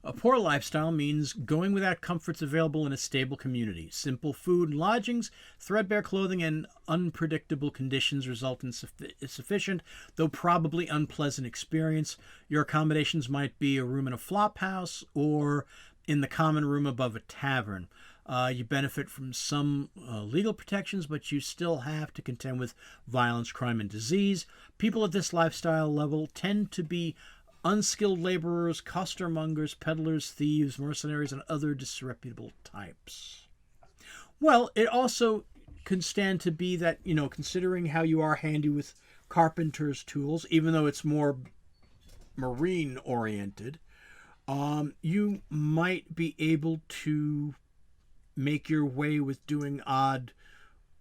A poor lifestyle means going without comforts available in a stable community. Simple food and lodgings, threadbare clothing, and unpredictable conditions result in sufficient, though probably unpleasant experience. Your accommodations might be a room in a flop house or in the common room above a tavern. You benefit from some legal protections, but you still have to contend with violence, crime, and disease. People at this lifestyle level tend to be unskilled laborers, costermongers, peddlers, thieves, mercenaries, and other disreputable types. Well, it also can stand to be that, considering how you are handy with carpenter's tools, even though it's more marine oriented, you might be able to make your way with doing odd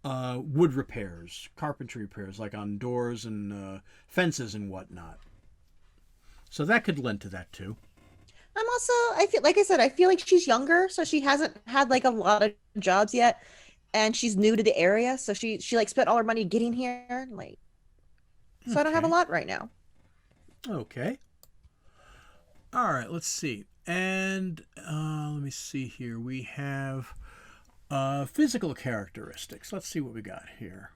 wood repairs, carpentry repairs, like on doors and fences and whatnot. So that could lend to that too. I feel like I said, I feel like she's younger, so she hasn't had like a lot of jobs yet, and she's new to the area, so she like spent all her money getting here, like. So I don't have a lot right now. Okay. All right, let's see. And let me see here. We have physical characteristics. Let's see what we got here.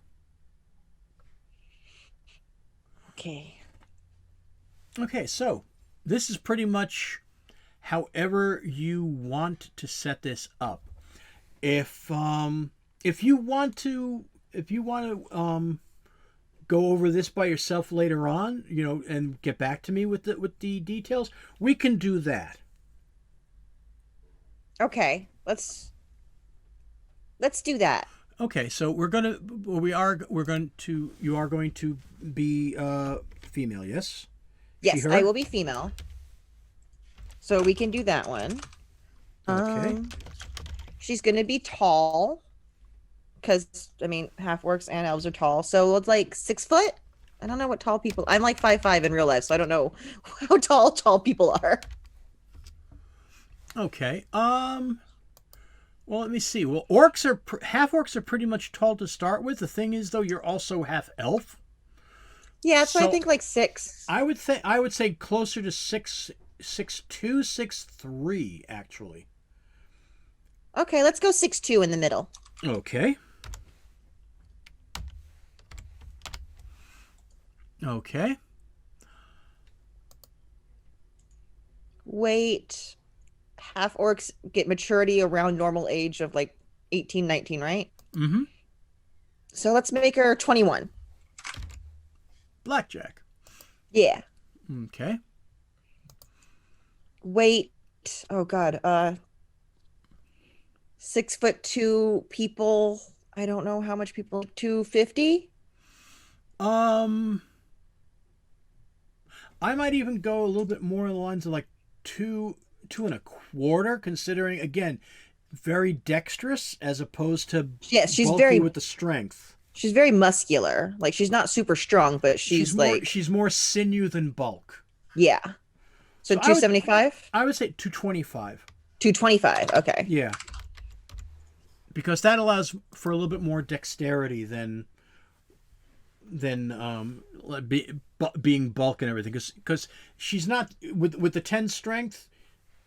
Okay. Okay, so this is pretty much however you want to set this up. If you want to go over this by yourself later on, and get back to me with the details, we can do that. Okay, let's do that. Okay, so you are going to be female, yes? She, Yes, I her? will be female. So we can do that one. Okay. She's gonna be tall because I mean half orcs and elves are tall. So it's like 6 foot. I don't know what tall people. I'm like 5'5" in real life, so I don't know how tall people are. Okay. Well, let me see. Well, orcs are half orcs are pretty much tall to start with. The thing is, though, you're also half elf. Yeah, so I So think like 6. I would say closer to 6'2", 6'3", actually. Okay, let's go 6'2" in the middle. Okay. Okay. Wait, half orcs get maturity around normal age of like 18, 19, right? Mm-hmm. So let's make her 21. Blackjack. Yeah. Okay. Wait. Oh God. 6'2" people. I don't know how much people. 250. Um, I might even go a little bit more in the lines of like two and a quarter, considering again, very dexterous as opposed to Yes, bulky with the strength. she's very muscular. Like she's not super strong, but She's she's more like she's more sinew than bulk. yeah. So So I would 275, I would say 225. 225. Okay. Yeah, because that allows for a little bit more dexterity than being bulk and everything. Because she's not with the 10 strength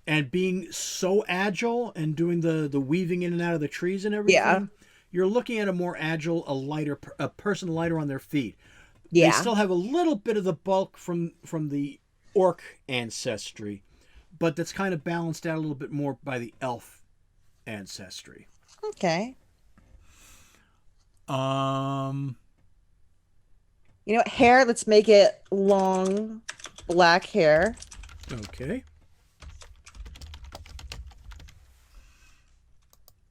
and being so agile and doing the weaving in and out of the trees and Yeah. everything. You're looking at a more agile, a person lighter on their feet. They Yeah. still have a little bit of the bulk from the orc ancestry, but that's kind of balanced out a little bit more by the elf ancestry. Okay. Um. You know what? Hair, let's make it long black hair. Okay.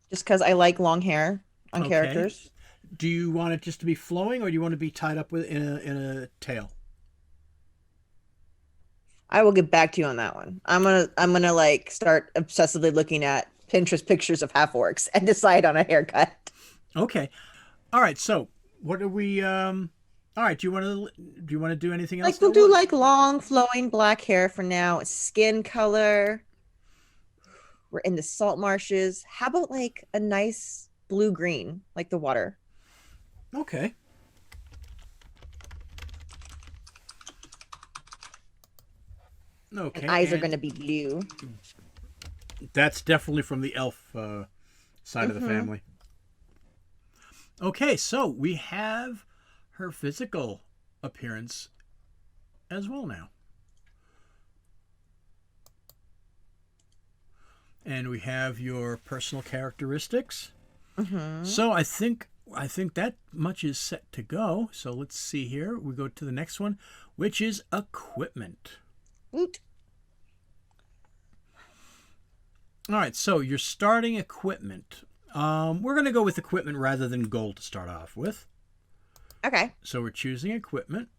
Just because I like long hair on Okay. characters. Do you want it just to be flowing, or do you want to be tied up with in a tail? I will get back to you on that one. I'm gonna like start obsessively looking at Pinterest pictures of half orcs and decide on a haircut. Okay. All right. So what are we? All right. Do you want to do anything else Like we'll though? do like long flowing black hair for now. Skin color. We're in the salt marshes. How about like a nice blue green, like the water? Okay. And Okay. eyes are And gonna be blue. that's definitely from the elf side of the Mm-hmm. family. Okay. So we have her physical appearance as well now. And we have your personal characteristics. Mm-hmm. So I think that much is set to go. So let's see here. We go to the next one, which is equipment. Woot. All right, so your starting equipment. We're going to go with equipment rather than gold to start off with. Okay. So we're choosing equipment.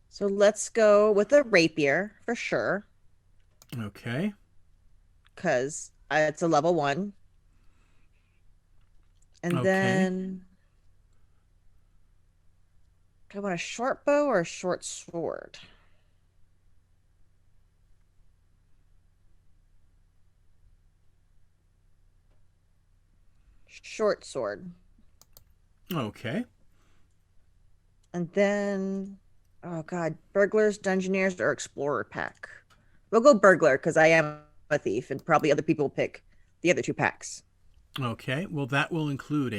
So let's go with a rapier for sure, Okay. because it's a level 1. And Okay. then do I want a short bow or a short sword? Short sword. Okay. And then, oh God, burglars, dungeoneers, or explorer pack. We'll go burglar because I am a thief, and probably other people will pick the other 2 packs. Okay. Well, that will include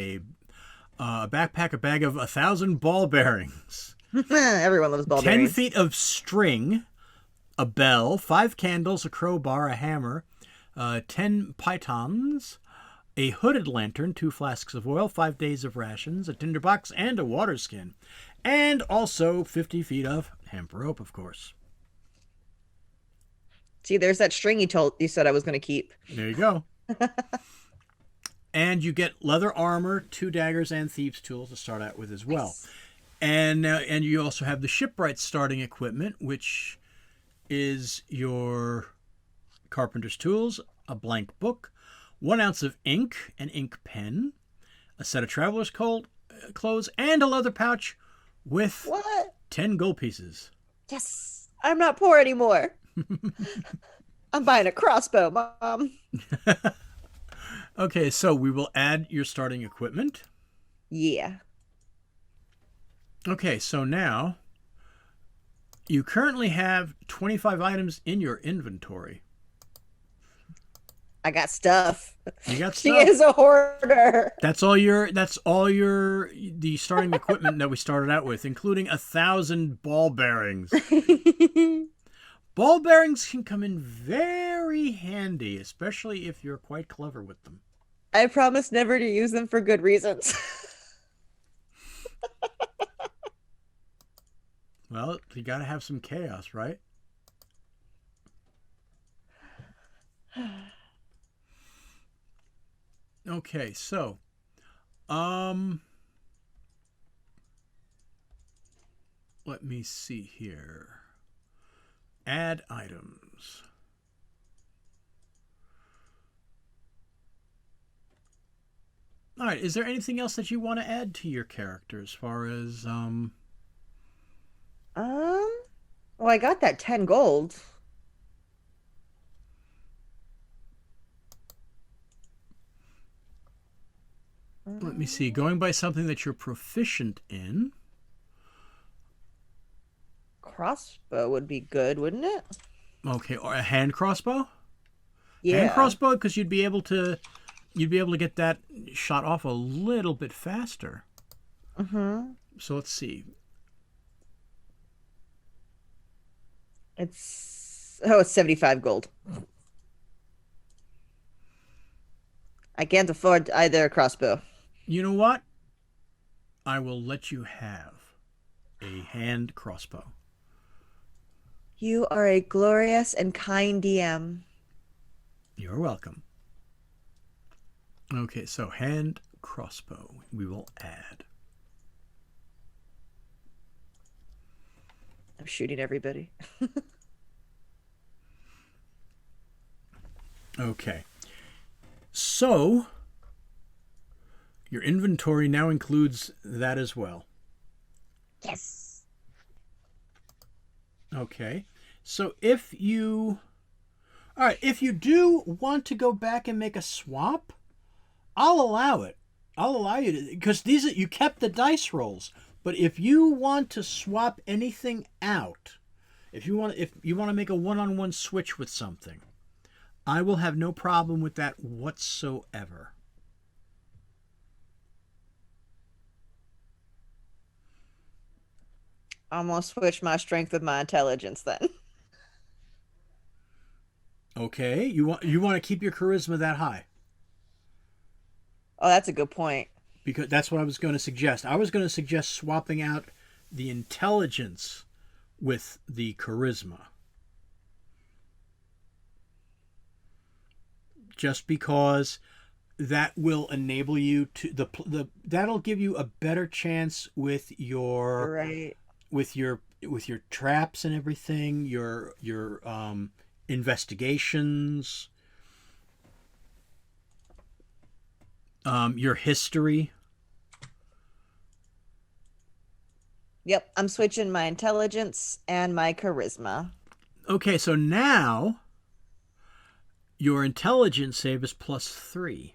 A backpack, a bag of 1,000 ball bearings. Everyone loves ball 10 bearings. feet of string, a bell, 5 candles, a crowbar, a hammer, 10 pythons, a hooded lantern, 2 flasks of oil, 5 days of rations, a tinderbox, and a water skin. And also 50 feet of hemp rope, of course. See, there's that string you said I was going to keep. There you go. And you get leather armor, 2 daggers, and thieves' tools to start out with as well. Nice. And you also have the shipwright starting equipment, which is your carpenter's tools, a blank book, 1 ounce of ink, an ink pen, a set of traveler's clothes, and a leather pouch with 10 gold pieces. Yes, I'm not poor anymore. I'm buying a crossbow, Mom. Okay, so we will add your starting equipment. Yeah. Okay, so now you currently have 25 items in your inventory. I got stuff. You got She stuff. is a hoarder. That's all the starting equipment that we started out with, including 1,000 ball bearings. Ball bearings can come in very handy, especially if you're quite clever with them. I promise never to use them for good reasons. Well, you got to have some chaos, right? Okay, so let me see here. Add items. All right, is there anything else that you want to add to your character as far as Well, I got that 10 gold. Let me see. Going by something that you're proficient in. Crossbow would be good, wouldn't it? Okay, or a hand crossbow? Yeah. Hand crossbow, because you'd be able to get that shot off a little bit faster. Mm-hmm. So let's see. It's 75 gold. I can't afford either crossbow. You know what? I will let you have a hand crossbow. You are a glorious and kind DM. You're welcome. Okay, so hand crossbow we will add. I'm shooting everybody. Okay. So, your inventory now includes that as well. Yes. Okay. So if you... All right, if you do want to go back and make a swap, I'll allow it. I'll allow you to... Because you kept the dice rolls. But if you want to swap anything out, if you want to make a one-on-one switch with something, I will have no problem with that whatsoever. I'm gonna switch my strength with my intelligence then. Okay, you want to keep your charisma that high? Oh, that's a good point. Because that's what I was going to suggest. I was going to suggest swapping out the intelligence with the charisma. Just because that will enable you to that'll give you a better chance with your Right. with your traps and everything, your investigations, your history. Yep, I'm switching my intelligence and my charisma. Okay, so now your intelligence save is +3.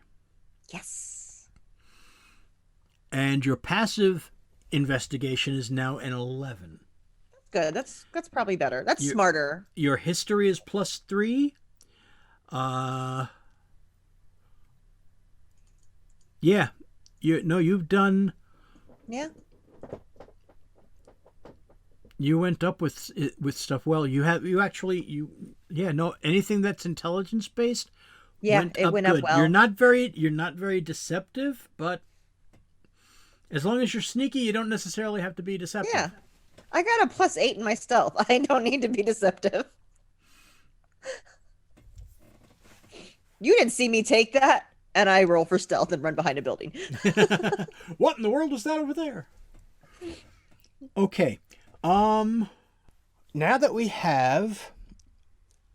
Yes. And your passive investigation is now an 11. Good. That's probably better. That's smarter. Your history is +3. Yeah. you've done. Yeah. You went up with stuff. Well, anything that's intelligence based Yeah, went it up went up good. You're well. not very deceptive, but as long as you're sneaky, you don't necessarily have to be deceptive. Yeah. I got a +8 in my stealth. I don't need to be deceptive. You didn't see me take that, and I roll for stealth and run behind a building. What in the world is that over there? Okay. Um Now that we have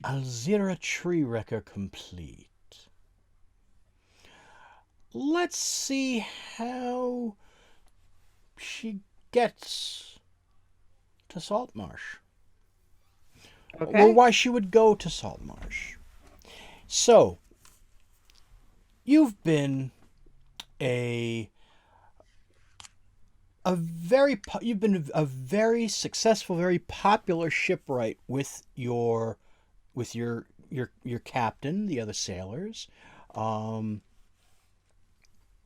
Alyziera Tree-Wrecker complete, let's see how she gets to Saltmarsh. Or Okay. why she would go to Saltmarsh. So, you've been a you've been a very successful, very popular shipwright with your captain, the other sailors, um,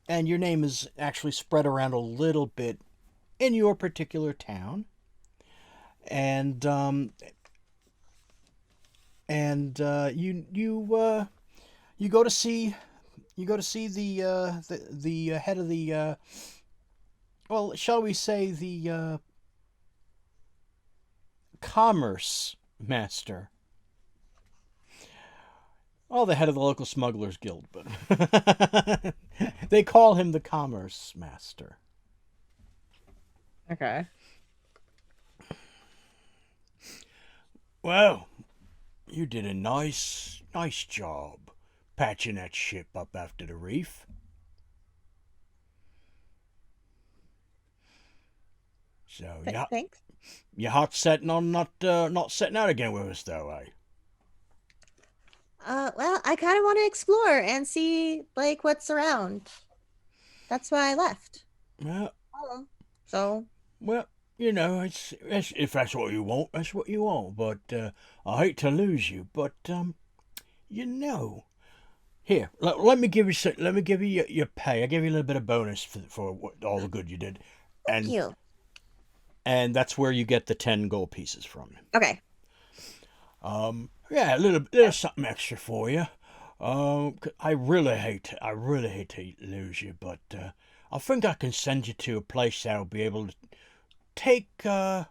and your name is actually spread around a little bit in your particular town, and you go to see the head of the well, shall we say the commerce master. Well, the head of the local smugglers guild, but they call him the commerce master. Okay. Well, you did a nice job patching that ship up after the reef. So Thanks. you hot setting on not setting out again with us though, eh? Well, I kind of want to explore and see like what's around. That's why I left. Well, Oh. So, well, it's if that's what you want, that's what you want. But I hate to lose you, but you know, here, let me give you your pay. I give you a little bit of bonus for all the good you did, thank and you. and that's where you get the 10 gold pieces from. Okay. Yeah, a little something extra for you. I really hate to lose you, but I think I can send you to a place that'll be able to take uh,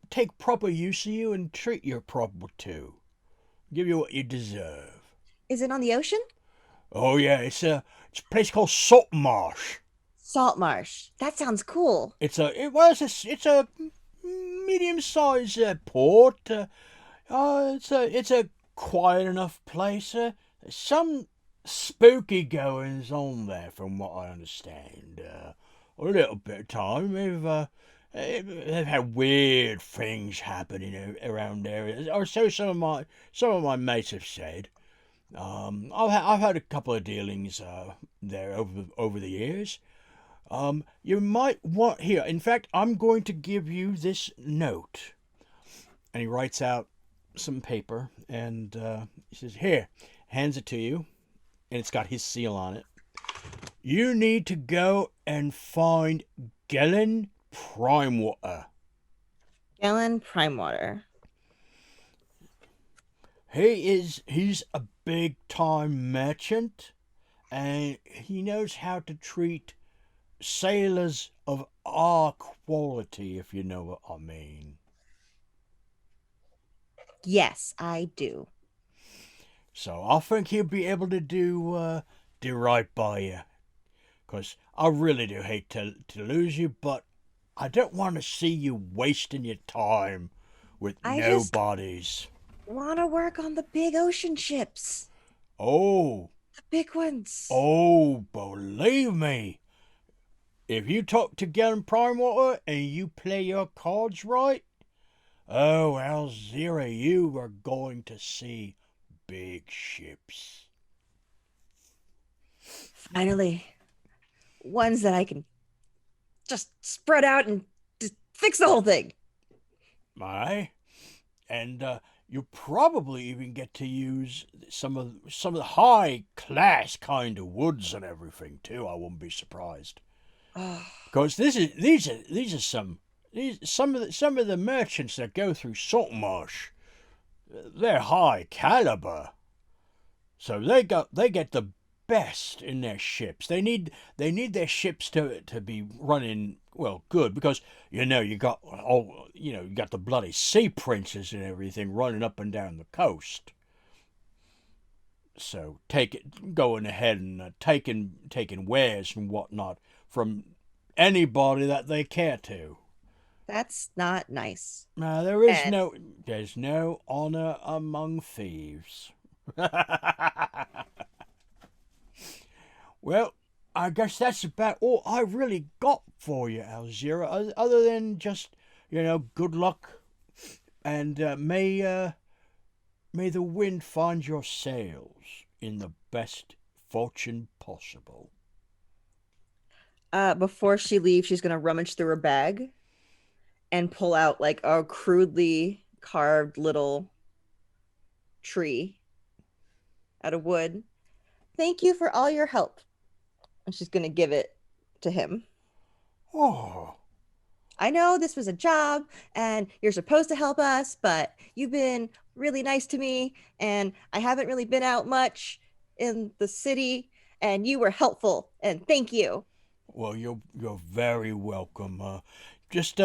take proper use of you and treat you proper too. Give you what you deserve. Is it on the ocean? Oh yeah, it's a place called Saltmarsh. Salt marsh. That sounds cool. It's a medium-sized port. It's a quiet enough place. There's some spooky goings on there, from what I understand. A little bit of time. They've had weird things happening around there, or so some of my mates have said. I've had a couple of dealings there over the years. You might want here. In fact, I'm going to give you this note, and he writes out some paper, and he says, "Here," hands it to you, and it's got his seal on it. You need to go and find Gellin Primewater. Gallon prime water. He's a big time merchant, and he knows how to treat sailors of our quality, if you know what I mean. Yes, I do. So I think he'll be able to do right by you. Cause I really do hate to lose you, but I don't want to see you wasting your time with I just nobodies. want to work on the big ocean ships. Oh, The big ones. oh, believe me, if you talk to Galen Primewater and you play your cards right, oh, Alyziera, you are going to see big ships. Finally, ones that I can just spread out and just fix the whole thing. Aye. And You probably even get to use some of the high class kind of woods and everything too. I wouldn't be surprised. Oh, Because these are some of the merchants that go through Saltmarsh. They're high caliber, so they get the best in their ships. They need their ships to be running well good because you got the bloody sea princes and everything running up and down the coast. So going ahead and taking wares and whatnot from anybody that they care to. that's not nice. There is And there's no honor among thieves. Well, I guess that's about all I really got for you, Alyziera. Other than just good luck and may the wind find your sails in the best fortune possible. before she leaves, she's gonna rummage through her bag and pull out like a crudely carved little tree out of wood. Thank you for all your help. And she's gonna give it to him. Oh, I know this was a job and you're supposed to help us, but you've been really nice to me and I haven't really been out much in the city and you were helpful and thank you. well, you're very welcome. Just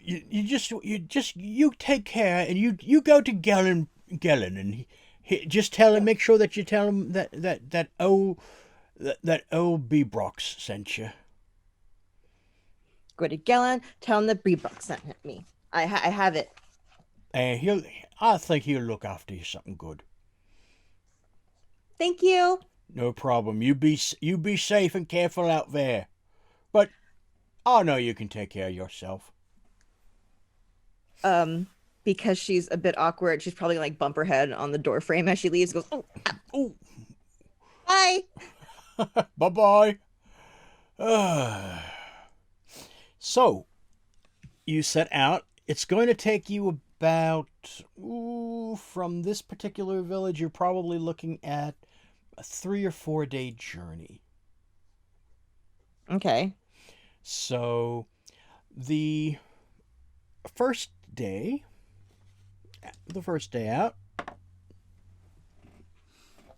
you take care and you go to Gellin and just tell him, Yep. make sure that you tell him that old Bebrox sent you. Go to Gellin, tell him the Breebrook sent me. I have it. And I think he'll look after you something good. Thank you. No problem. You be safe and careful out there. But I know you can take care of yourself. Um, because she's a bit awkward, she's probably like bump her head on the door frame as she leaves. Goes, oh, Oh, bye. bye bye. So you set out. It's going to take you about from this particular village. You're probably looking at a 3 or 4 day journey. Okay. So the first day, the first day out,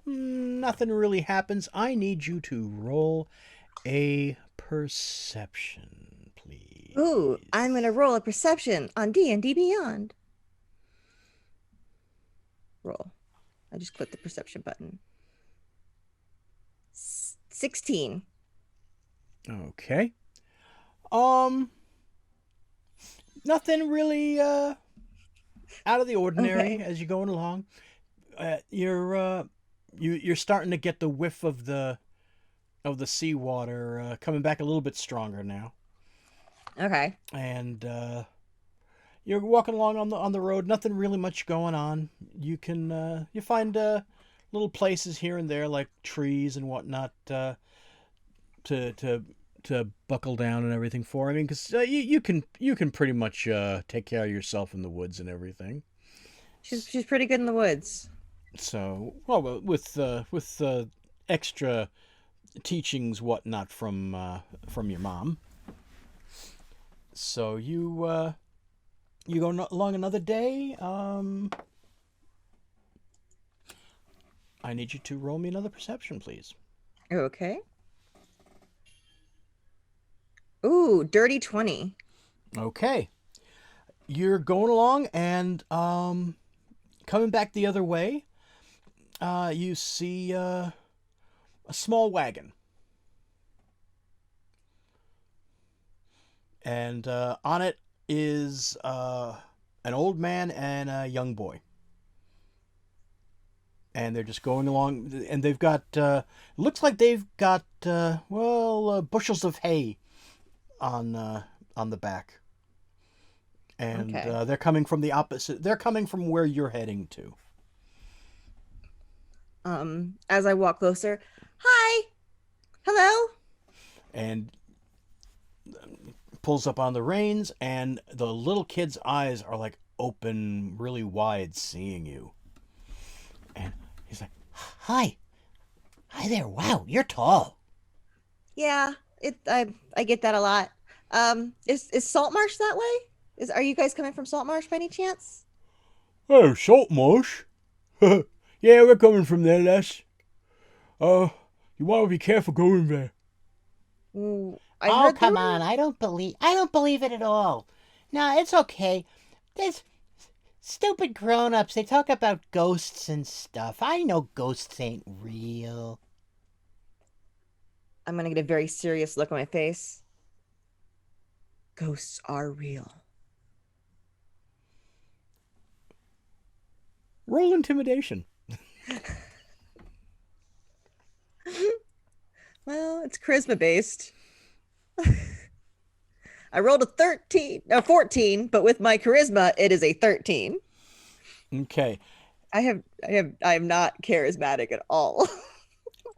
nothing really happens. I need you to roll a perception, please. Ooh, I'm gonna roll a perception on D&D Beyond. Roll. I just clicked the perception button. 16. Okay. Um, Nothing really out of the ordinary Okay. as you're going along. You're starting to get the whiff of the seawater coming back a little bit stronger now, Okay. and you're walking along on the road. Nothing really much going on. You find little places here and there like trees and whatnot to buckle down and everything for. I mean, because you can pretty much take care of yourself in the woods and everything. She's pretty good in the woods. So, well, with extra teachings whatnot from your mom. So you go along another day. I need you to roll me another perception, please. Okay. Ooh, dirty 20. Okay, you're going along and coming back the other way. You see a small wagon, and on it is an old man and a young boy. And they're just going along, and they've got looks like they've got bushels of hay on the back, and Okay. they're coming from the opposite. They're coming from where you're heading to. As I walk closer, hi, hello. And pulls up on the reins, and the little kid's eyes are like open really wide, seeing you. And he's like, Hi. Hi there. Wow, you're tall. Yeah, I get that a lot. Is Saltmarsh that way? Are you guys coming from Saltmarsh by any chance? "Oh, Saltmarsh? Yeah, we're coming from there, lass. You want to be careful going there." I Oh, heard come on. I don't believe it at all. No, it's okay. There's stupid grown-ups. They talk about ghosts and stuff. I know ghosts ain't real. I'm gonna get a very serious look on my face. Ghosts are real. Roll intimidation. Well, it's charisma based. I rolled a 14, but with my charisma, it is a 13. Okay. I am not charismatic at all.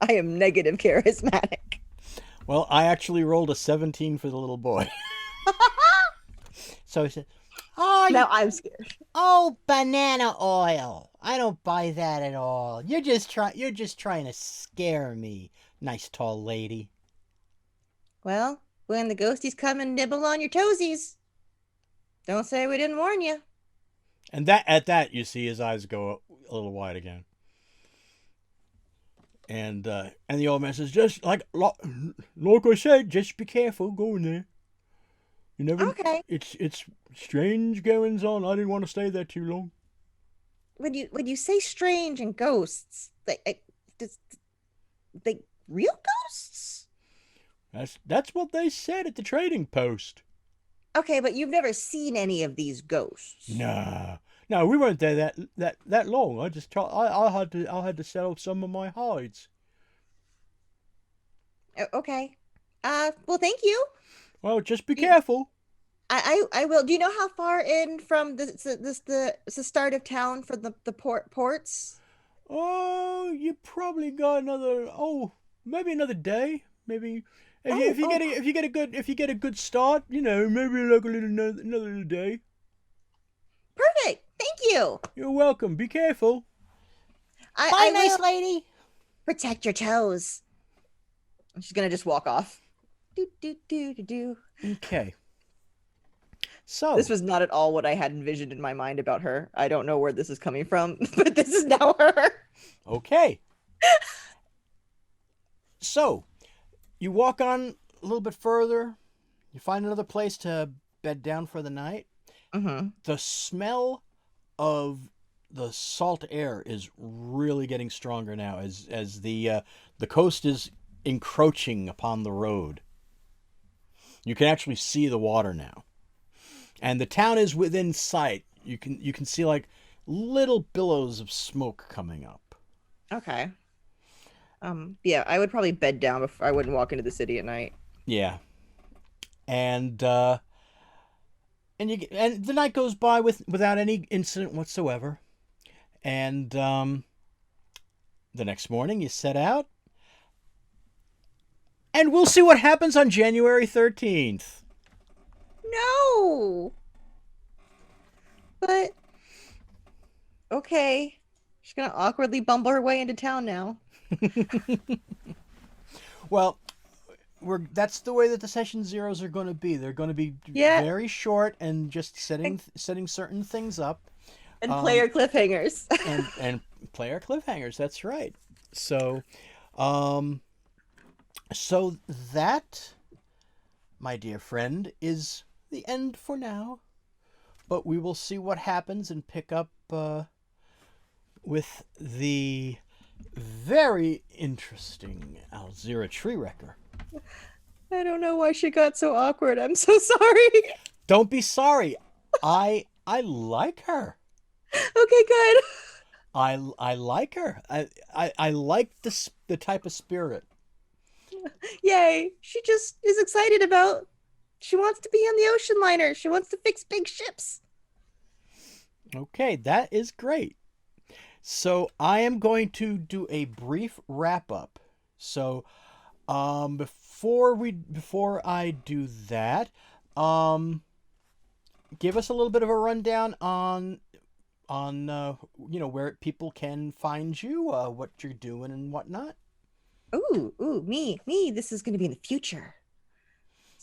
I am negative charismatic. Well, I actually rolled a 17 for the little boy. So he said, "Oh, Now I'm scared. oh, banana oil. I don't buy that at all. You're just trying to scare me, nice tall lady." Well, when the ghosties come and nibble on your toesies, don't say we didn't warn you. And at that, you see his eyes go a little wide again. And the old man says, "Just like I said, just be careful going there. You never. Okay. It's strange goings on. I didn't want to stay there too long." When you say strange and ghosts, they real ghosts? That's what they said at the trading post. Okay, but you've never seen any of these ghosts. Nah, no, we weren't there that long. I had to sell some of my hides. Okay. Well, thank you. Well, just be careful. I will. Do you know how far in from the start of town for the ports? Oh, you probably got maybe another day. Maybe if you get a good start, maybe like another little day. Perfect. Thank you. You're welcome. Be careful. Bye, I nice will lady. protect your toes. She's gonna just walk off. Do do do do do. Okay. So This was not at all what I had envisioned in my mind about her. I don't know where this is coming from, but this is now her. okay. So you walk on a little bit further. You find another place to bed down for the night. Mm-hmm. The smell of the salt air is really getting stronger now as the coast is encroaching upon the road. You can actually see the water now. And the town is within sight. You can see like little billows of smoke coming up. Okay. Yeah, I would probably bed down before I wouldn't walk into the city at night. Yeah. And the night goes by without any incident whatsoever. And the next morning you set out. And we'll see what happens on January 13th. No. But okay. She's gonna awkwardly bumble her way into town now. Well, that's the way that the session zeros are going to be. They're going to be Yeah. very short and just setting certain things up. And player cliffhangers. and player cliffhangers. That's right. So, so that, my dear friend, is the end for now. But we will see what happens and pick up with the very interesting Alyziera Tree-Wrecker. I don't know why she got so awkward. I'm so sorry. Don't be sorry. I like her. Okay, good. I like her. I like the type of spirit. Yay. She just is excited about. She wants to be on the ocean liner. She wants to fix big ships. Okay, that is great. So I am going to do a brief wrap up. So before I do that, give us a little bit of a rundown on where people can find you, what you're doing and whatnot. Ooh, me. This is going to be in the future.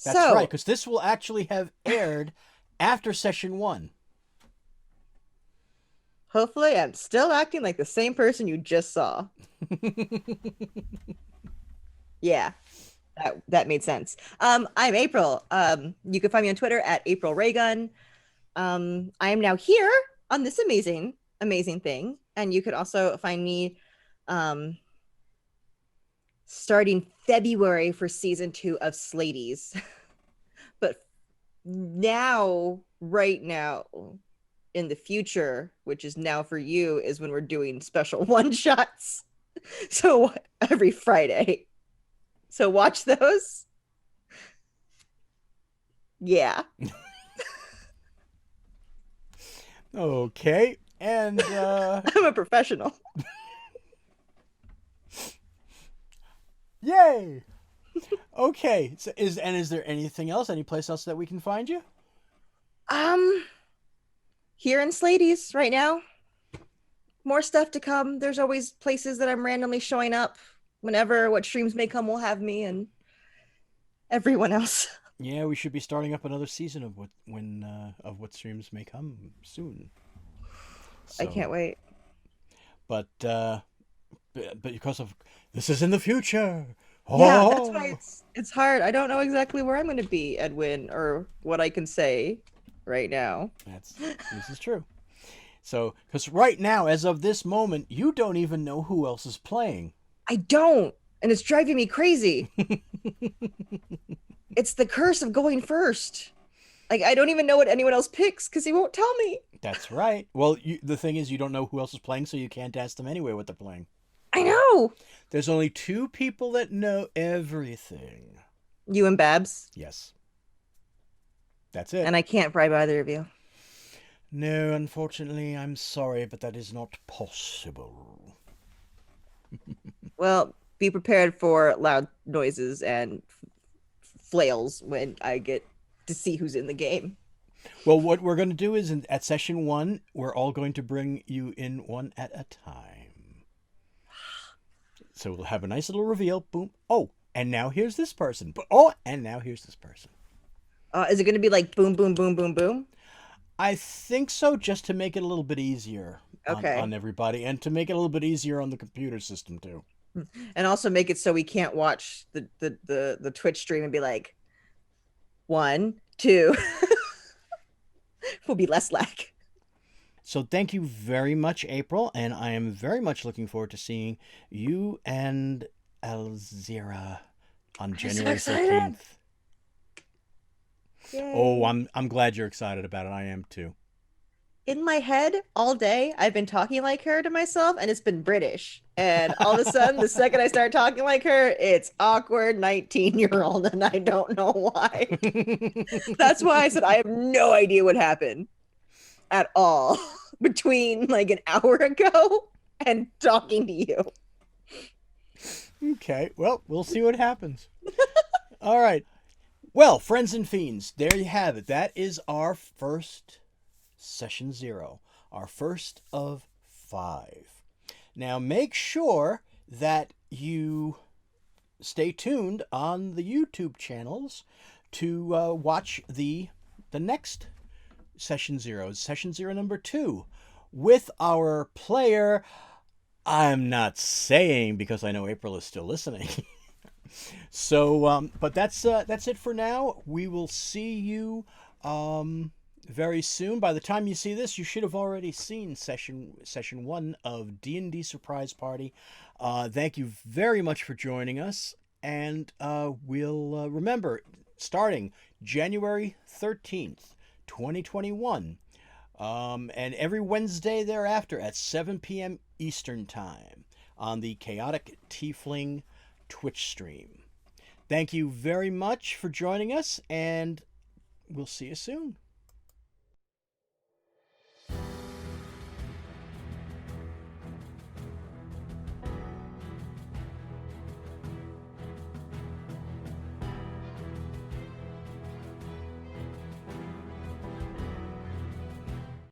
That's right, So, because this will actually have aired after session 1. hopefully I'm still acting like the same person you just saw. Yeah, that made sense. I'm April. You can find me on Twitter at April Raygun. I am now here on this amazing thing, and you could also find me starting February for season 2 of Slady's. But right now, in the future, which is now for you, is when we're doing special one shots. So every Friday. So watch those. Yeah. Okay, and I'm a professional. yay! Okay, so is there anything else? Any place else that we can find you? Here in Slady's right now. More stuff to come. There's always places that I'm randomly showing up. Whenever what streams may come will have me and everyone else. Yeah, we should be starting up another season of what streams may come soon. I can't wait. But because of this is in the future. Yeah, that's why it's hard. I don't know exactly where I'm going to be, Edwin, or what I can say right now. This is true. So, because right now, as of this moment, you don't even know who else is playing. I don't, and it's driving me crazy. It's the curse of going first. Like, I don't even know what anyone else picks because he won't tell me. That's right. Well, the thing is, you don't know who else is playing, so you can't ask them anyway what they're playing. I know. There's only 2 people that know everything. You and Babs. Yes. That's it. And I can't bribe either of you. No, unfortunately, I'm sorry, but that is not possible. Well, be prepared for loud noises and flails when I get to see who's in the game. Well, what we're going to do is at session 1, we're all going to bring you in one at a time. So we'll have a nice little reveal. Boom. Oh, and now here's this person. Oh, and now here's this person. Is it going to be like boom, boom, boom, boom, boom? I think so, just to make it a little bit easier on everybody, and to make it a little bit easier on the computer system too. And also make it so we can't watch the Twitch stream and be like 1, 2. Will be less lag. So thank you very much, April, and I am very much looking forward to seeing you and Alyziera on January 13th. Yay. Oh, I'm glad you're excited about it. I am too. In my head all day, I've been talking like her to myself, and it's been British. And all of a sudden, the second I start talking like her, it's awkward 19-year-old, and I don't know why. That's why I said I have no idea what happened at all between like an hour ago and talking to you. Okay, well, we'll see what happens. All right. Well, friends and fiends, there you have it. That is our first session 0, our first of 5. Now, make sure that you stay tuned on the YouTube channels to watch the next session 0, session 0 number 2, with our player. I'm not saying because I know April is still listening. So, but that's it for now. We will see you very soon. By the time you see this, you should have already seen session 1 of D&D Surprise Party. Thank you very much for joining us, and we'll remember, starting January 13th, 2021, and every Wednesday thereafter at 7 p.m. Eastern Time on the Chaotic Tiefling Twitch stream. Thank you very much for joining us, and we'll see you soon.